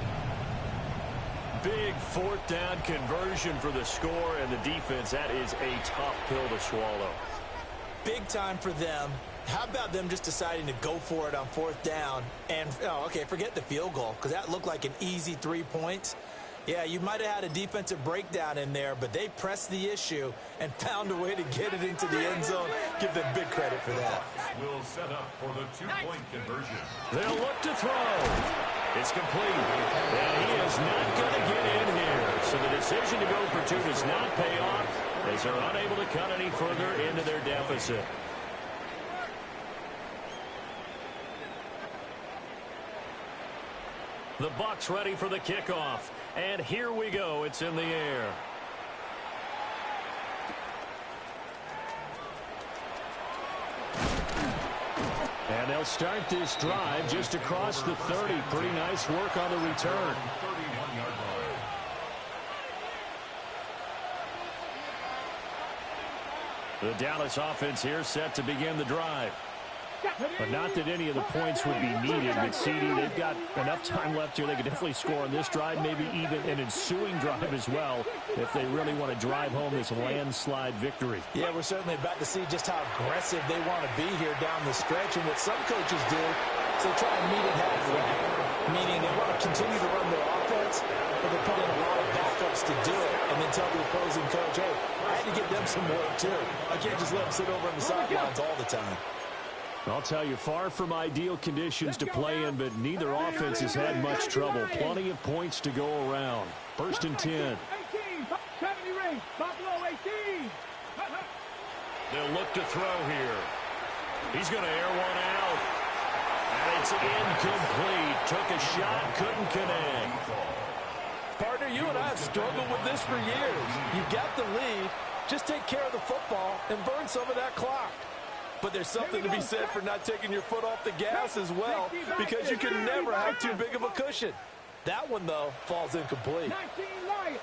Big 4th down conversion for the score, and the defense, that is a tough pill to swallow. Big time for them. How about them just deciding to go for it on 4th down? And, forget the field goal, because that looked like an easy 3 points. Yeah, you might have had a defensive breakdown in there, but they pressed the issue and found a way to get it into the end zone. Give them big credit for that. Will set up for the 2-point conversion. They'll look to throw. It's complete. And he is not going to get in here. So the decision to go for 2 does not pay off as they're unable to cut any further into their deficit. The Bucks ready for the kickoff. And here we go. It's in the air. And they'll start this drive just across the 30. Pretty nice work on the return. The Dallas offense here set to begin the drive. But not that any of the points would be needed, but CD, they've got enough time left here. They could definitely score on this drive, maybe even an ensuing drive as well, if they really want to drive home this landslide victory. Yeah, we're certainly about to see just how aggressive they want to be here down the stretch. And what some coaches do is they try and meet it halfway, meaning they want to continue to run their offense, but they put in a lot of backups to do it, and then tell the opposing coach, hey, I had to give them some work too. I can't just let them sit over on the sidelines all the time. I'll tell you, far from ideal conditions to play in, but neither offense has had much trouble. Plenty of points to go around. 1st and 10. 18, 70 rings, Buffalo 18. They'll look to throw here. He's going to air one out. And it's incomplete. Took a shot, couldn't connect. Partner, you and I have struggled with this for years. You've got the lead. Just take care of the football and burn some of that clock. But there's something to be said for not taking your foot off the gas as well, because you can never have too big of a cushion. That one, though, falls incomplete. 19 Lions,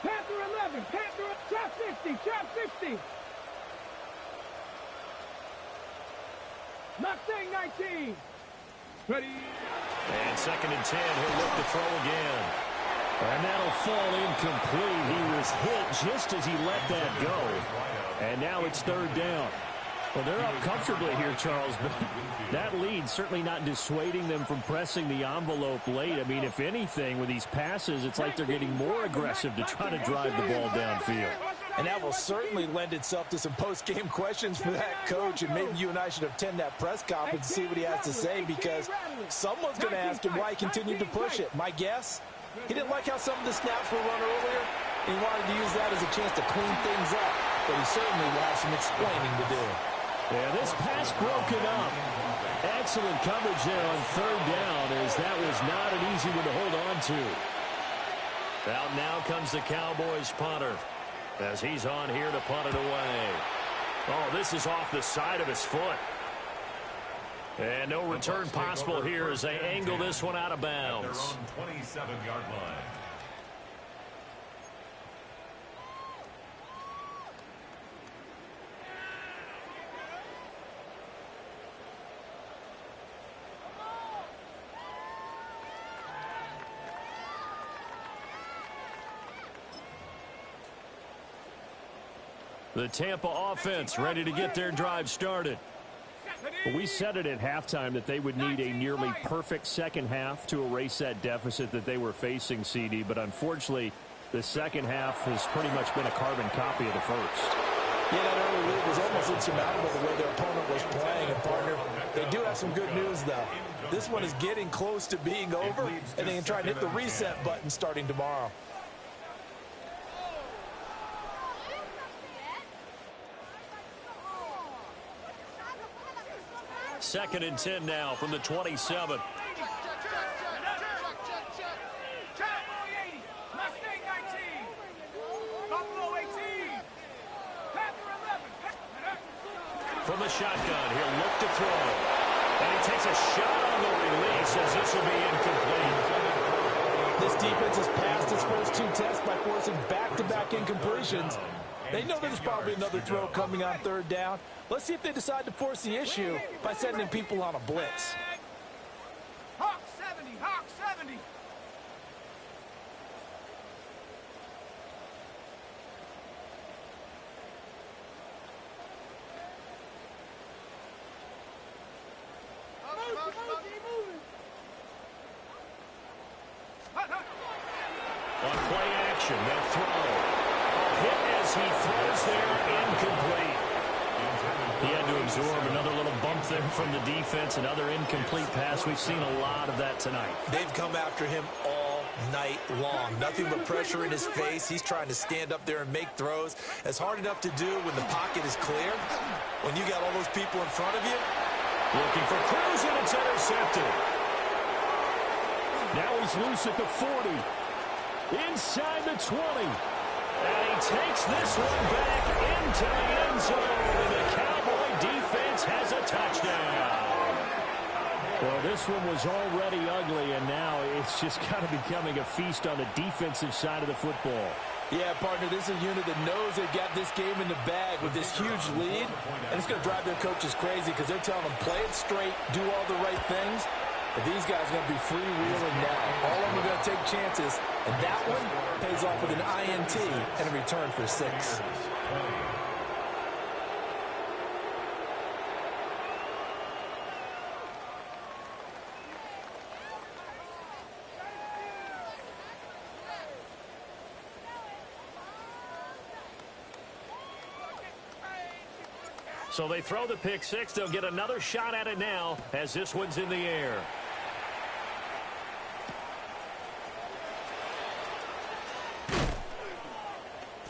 Panther 11, Panther, trap 50, trap 50. Mustang 19. Ready. And 2nd and 10, he'll look to throw again. And that'll fall incomplete. He was hit just as he let that go. And now it's 3rd down. Well, they're up comfortably here, Charles, but that lead certainly not dissuading them from pressing the envelope late. I mean, if anything, with these passes, it's like they're getting more aggressive to try to drive the ball downfield. And that will certainly lend itself to some post-game questions for that coach, and maybe you and I should attend that press conference and see what he has to say, because someone's going to ask him why he continued to push it. My guess, he didn't like how some of the snaps were run earlier, and he wanted to use that as a chance to clean things up, but he certainly will have some explaining to do. Yeah, this pass broken up. Excellent coverage there on 3rd down, as that was not an easy one to hold on to. Out now comes the Cowboys punter, as he's on here to punt it away. Oh, this is off the side of his foot. And no return possible here as they angle this one out of bounds. 27-yard line. The Tampa offense ready to get their drive started. Well, we said it at halftime that they would need a nearly perfect second half to erase that deficit that they were facing, CD. But unfortunately, the second half has pretty much been a carbon copy of the first. Yeah, that early lead was almost insurmountable the way their opponent was playing. And, partner, they do have some good news, though. This one is getting close to being over, and they can try and hit the reset button starting tomorrow. 2nd and 10 now from the 27. From the shotgun, he'll look to throw. And he takes a shot on the release as this will be incomplete. This defense has passed its first 2 tests by forcing back-to-back incompletions. They know there's probably another throw coming on 3rd down. Let's see if they decide to force the issue by sending people on a blitz. Hawk 70, Hawk 70. On play action, they'll throw. Hit as he throws there, incomplete. He had to absorb another little bump there from the defense, another incomplete pass. We've seen a lot of that tonight. They've come after him all night long. Nothing but pressure in his face. He's trying to stand up there and make throws. It's hard enough to do when the pocket is clear. When you got all those people in front of you. Looking for Cruz, and it's intercepted. Now he's loose at the 40. Inside the 20. And he takes this one back into the end zone. And the Cowboy defense has a touchdown. Well, this one was already ugly, and now it's just kind of becoming a feast on the defensive side of the football. Yeah, partner, this is a unit that knows they've got this game in the bag with this huge lead, and it's going to drive their coaches crazy because they're telling them play it straight, do all the right things, but these guys are going to be freewheeling now. All of them are going to take chances, and that one pays off with an INT and a return for 6. So they throw the pick six. They'll get another shot at it now as this one's in the air.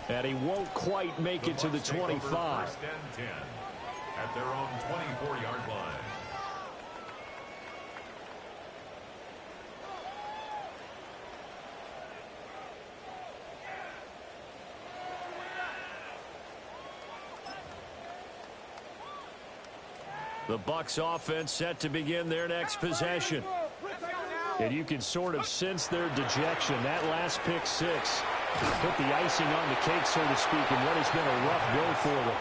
And he won't quite make it to the 25. First and 10 at their own 24-yard line. The Bucks offense set to begin their next possession. And you can sort of sense their dejection. That last pick six put the icing on the cake, so to speak, in what has been a rough go for them.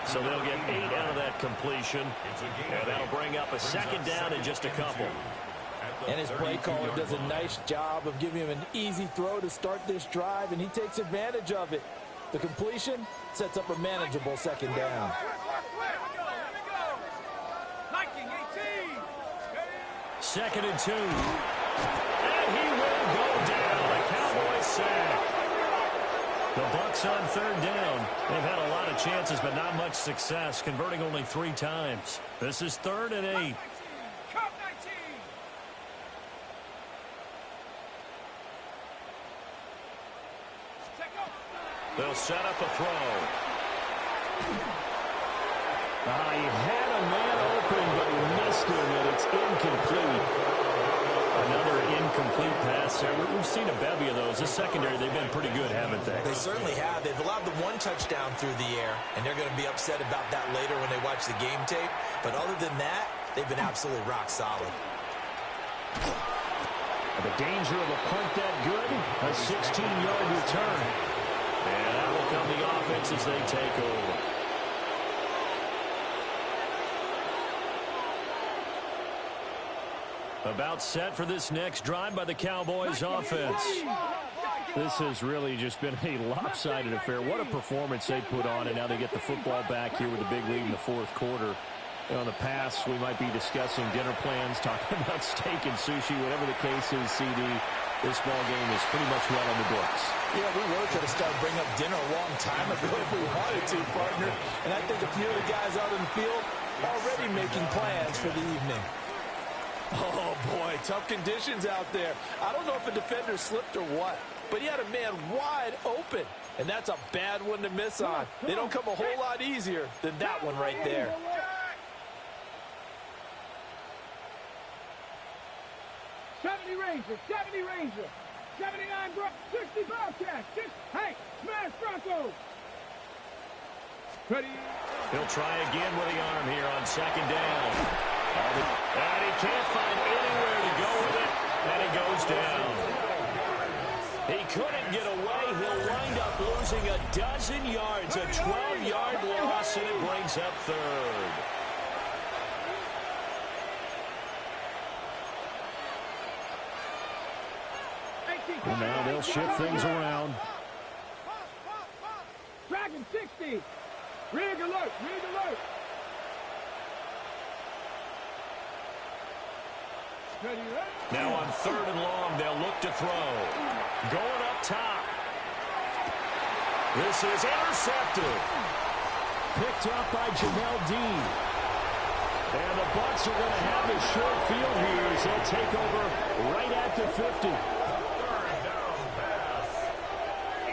So they'll get 8 out of that completion, and that'll bring up a second down in just a couple. And his play caller does a nice job of giving him an easy throw to start this drive, and he takes advantage of it. The completion sets up a manageable second down. Second and 2. And he will go down. A Cowboys sack. The Bucks on third down. They've had a lot of chances, but not much success, converting only 3 times. This is 3rd and 8. They'll set up a throw. He had a man open, but he missed him, and it's incomplete. Another incomplete pass there. We've seen a bevy of those. This secondary, they've been pretty good, haven't they? They certainly have. They've allowed the 1 touchdown through the air, and they're going to be upset about that later when they watch the game tape. But other than that, they've been absolutely rock solid. The danger of a punt that good, a 16-yard return. And that will come the offense as they take over. About set for this next drive by the Cowboys offense. This has really just been a lopsided affair. What a performance they put on, and now they get the football back here with a big lead in the 4th quarter. In the past, we might be discussing dinner plans, talking about steak and sushi, whatever the case is, CD. This ball game is pretty much well in the books. Yeah, we were going to start bringing up dinner a long time ago if we wanted to, partner. And I think a few of the guys out in the field already making plans for the evening. Oh, boy, tough conditions out there. I don't know if a defender slipped or what, but he had a man wide open, and that's a bad one to miss on. They don't come a whole lot easier than that one right there. Ranger, 70 Ranger, 79 Broncos, 60 Bobcats, 6, hey, smash Broncos. Ready? He'll try again with the arm here on second down. And he can't find anywhere to go with it, and he goes down. He couldn't get away. He'll wind up losing a dozen yards, a 12-yard loss, and it brings up 3rd. And now they'll shift things around. Dragon 60. Rig alert, rig alert. Now on 3rd and long, they'll look to throw. Going up top. This is intercepted. Picked up by Jamel Dean. And the Bucks are going to have a short field here as they'll take over right at the 50.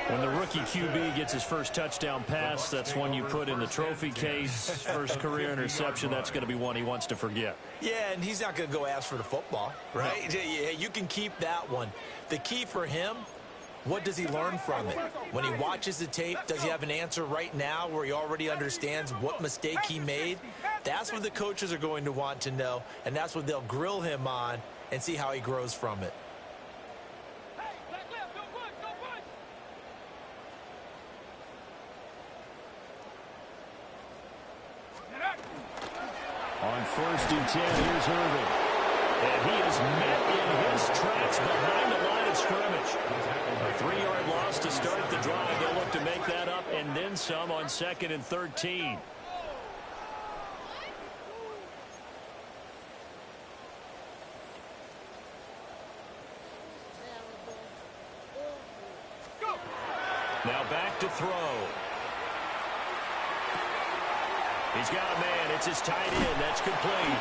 When the rookie QB gets his first touchdown pass, that's one you put in the trophy case. First career interception, that's going to be one he wants to forget. Yeah, and he's not going to go ask for the football, right? No. Yeah, you can keep that one. The key for him, what does he learn from it? When he watches the tape, does he have an answer right now where he already understands what mistake he made? That's what the coaches are going to want to know, and that's what they'll grill him on and see how he grows from it. On 1st and 10, here's Irvin. And he is met in his tracks behind the line of scrimmage. A 3-yard loss to start the drive. They'll look to make that up and then some on 2nd and 13. Now back to throw. He's got a man. It's his tight end. That's complete.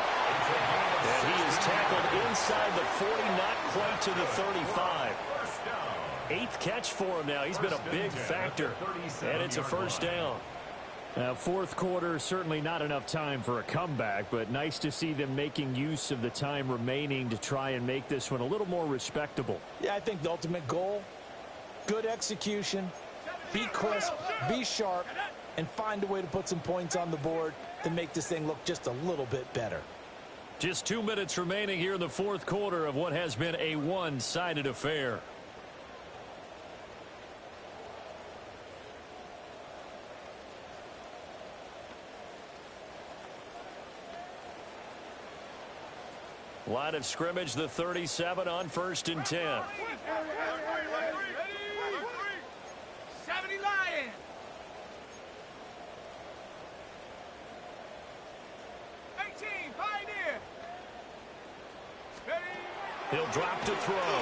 And he is tackled inside the 40, not quite to the 35. 8th catch for him now. He's been a big factor. And it's a first down. Now, 4th quarter, certainly not enough time for a comeback, but nice to see them making use of the time remaining to try and make this one a little more respectable. Yeah, I think the ultimate goal, good execution, be crisp, be sharp, and find a way to put some points on the board to make this thing look just a little bit better. Just 2 minutes remaining here in the 4th quarter of what has been a one-sided affair. Line of scrimmage, the 37 on 1st and 10. 70 Lions. 18 Pioneer. He'll drop to throw.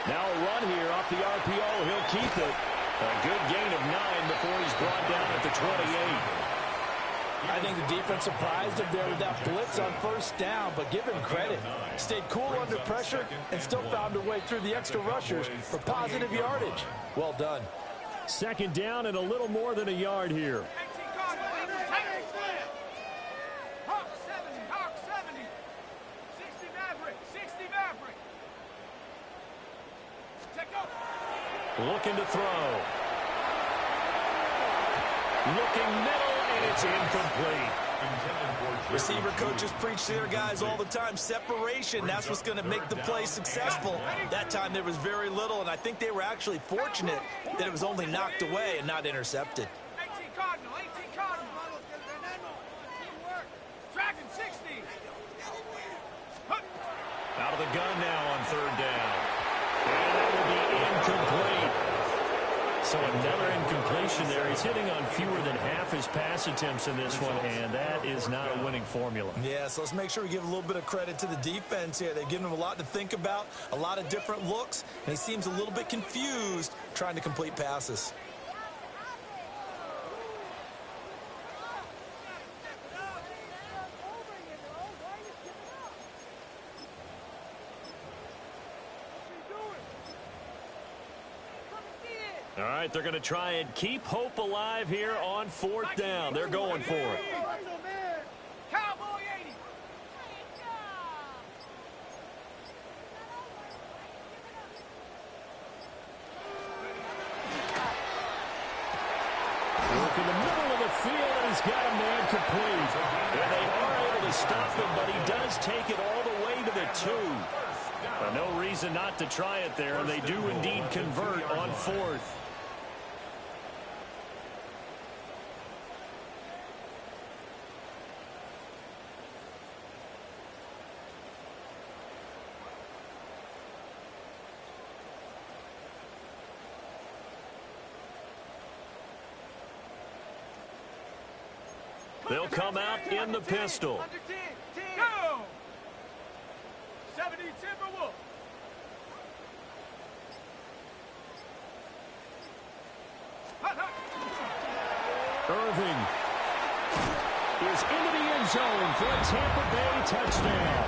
Now a run here off the RPO. He'll keep it. A good gain of 9 before he's brought down at the 28. I think the defense surprised him there with that blitz on 1st down, but give him credit. Stayed cool under pressure and still found a way through the extra rushers for positive yardage. Well done. 2nd down and a little more than a yard here. Hawk 70, Hawk 70. 60 Maverick, 60 Maverick. Check up. Looking to throw. Looking middle. It's incomplete. Receiver coaches preach to their guys all the time. Separation, that's what's going to make the play successful. That time there was very little, and I think they were actually fortunate that it was only knocked away and not intercepted. 18 Cardinal, 18 Cardinal. Dragon 60. Out of the gun now on 3rd down. And that will be incomplete. So another incompletion there. He's hitting on fewer than half his pass attempts in this one, and that is not a winning formula. Yeah, so let's make sure we give a little bit of credit to the defense here. They've given him a lot to think about, a lot of different looks, and he seems a little bit confused trying to complete passes. All right, they're going to try and keep hope alive here on 4th down. They're going for it. Cowboy 80. Work in the middle of the field, and he's got a man complete. And they are able to stop him, but he does take it all the way to the 2. No reason not to try it there, and they do indeed convert on 4th. They'll come out in the pistol. Under 10. Go. 70 Timberwolf. Irving is into the end zone for a Tampa Bay touchdown.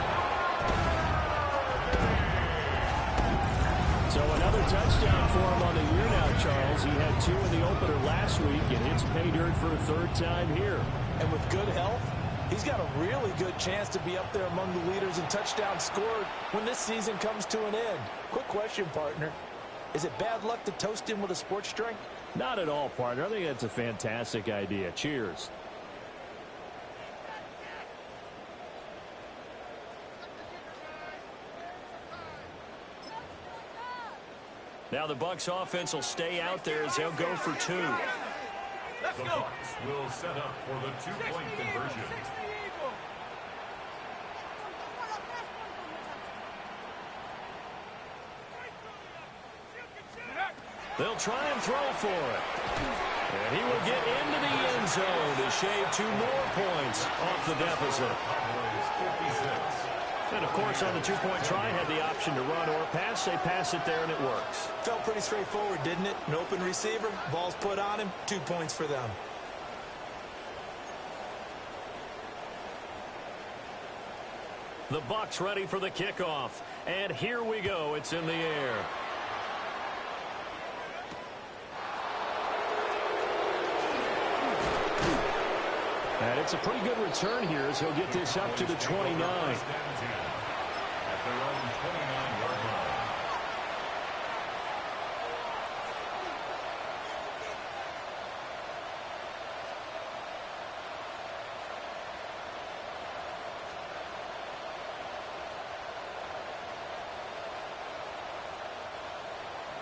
So another touchdown for him on the year now, Charles. He had 2 in the opener last week, and it's pay dirt for a 3rd time here. And with good health, he's got a really good chance to be up there among the leaders in touchdowns scored when this season comes to an end. Quick question, partner. Is it bad luck to toast him with a sports drink? Not at all, partner. I think that's a fantastic idea. Cheers. Now the Bucks offense will stay out there as they'll go for 2. The Bucks will set up for the 2-point conversion. They'll try and throw for it. And he will get into the end zone to shave 2 more points off the deficit. And, of course, on the 2-point try, had the option to run or pass. They pass it there, and it works. Felt pretty straightforward, didn't it? An open receiver, ball's put on him, 2 points for them. The Bucks ready for the kickoff. And here we go. It's in the air. And it's a pretty good return here as he'll get this up to the 29. At their own 29-yard line.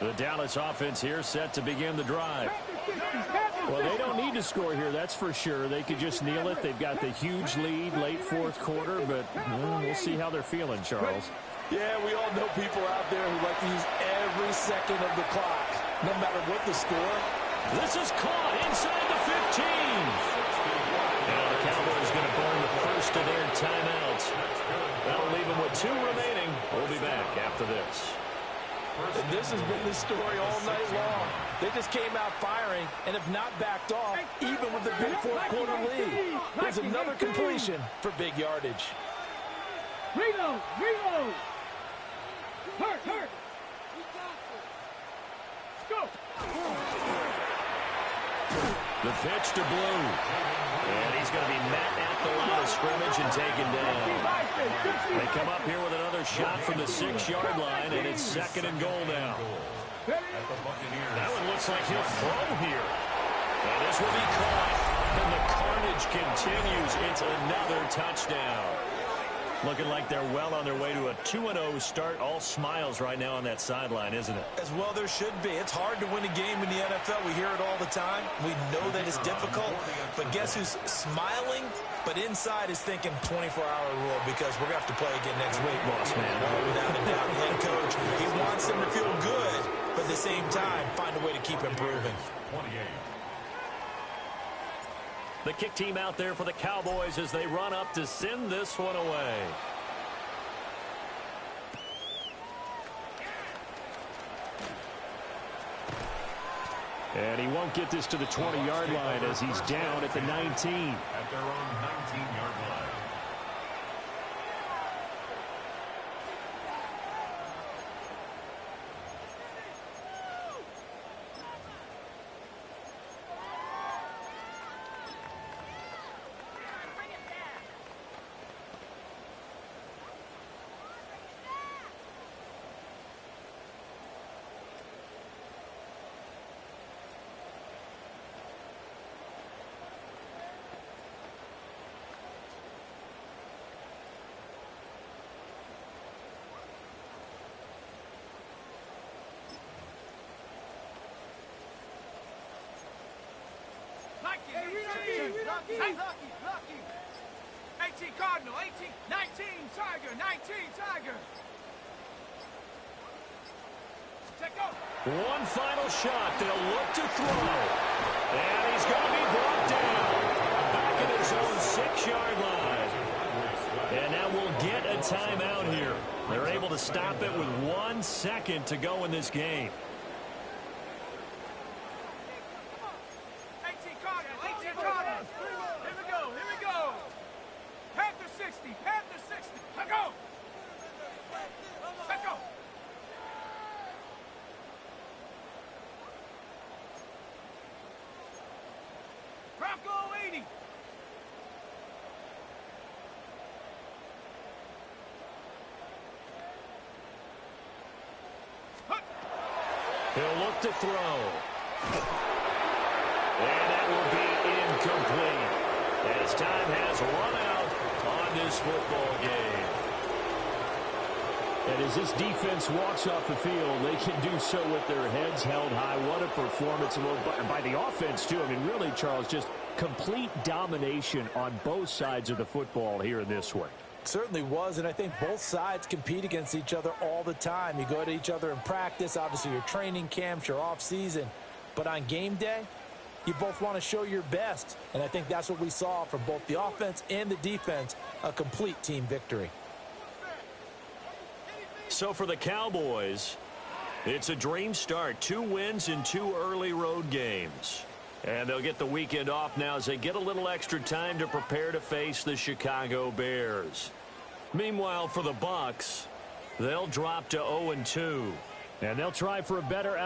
The Dallas offense here set to begin the drive. Well, they don't need to score here, that's for sure. They could just kneel it. They've got the huge lead late 4th quarter, but we'll see how they're feeling, Charles. Yeah, we all know people out there who like to use every second of the clock, no matter what the score. This is caught inside the 15. Now the Cowboys going to burn the first of their timeouts. That'll leave them with 2 remaining. We'll be back after this. And this has been the story all night long. They just came out firing and have not backed off, even with the big 4th quarter lead. There's another completion for big yardage. Reload! Reload! Hurt! Go! The pitch to Blue. And he's going to be met at the line of scrimmage and taken down. They come up here with another shot from the 6-yard line, and it's 2nd and goal now. That one looks like he'll throw here. And this will be caught. And the carnage continues. It's another touchdown. Looking like they're well on their way to a 2-0 start. All smiles right now on that sideline, isn't it? As well there should be. It's hard to win a game in the NFL. We hear it all the time. We know that it's difficult. But guess who's smiling? But inside is thinking 24-hour rule because we're going to have to play again next week, boss man. Without a doubt, head coach, he wants them to feel good, but at the same time, find a way to keep improving. 28. The kick team out there for the Cowboys as they run up to send this one away. And he won't get this to the 20-yard line as he's down at the 19. At their own 19-yard line. Lucky. 18 Cardinal, 18, 19 Tiger, 19 Tiger. Check go. One final shot. They'll look to throw. And he's going to be brought down. Back at his own 6-yard line. And now we'll get a timeout here. They're able to stop it with 1 second to go in this game. He'll look to throw. And that will be incomplete. As time has run out on this football game. And as this defense walks off the field, they can do so with their heads held high. What a performance by the offense, too. I mean, really, Charles, just complete domination on both sides of the football here in this one. certainly was, and I think both sides compete against each other all the time. You go to each other in practice, obviously your training camps, your off-season, but on game day, you both want to show your best, and I think that's what we saw from both the offense and the defense, a complete team victory. So for the Cowboys, it's a dream start. 2 wins in 2 early road games. And they'll get the weekend off now as they get a little extra time to prepare to face the Chicago Bears. Meanwhile, for the Bucks, they'll drop to 0-2. And they'll try for a better outcome.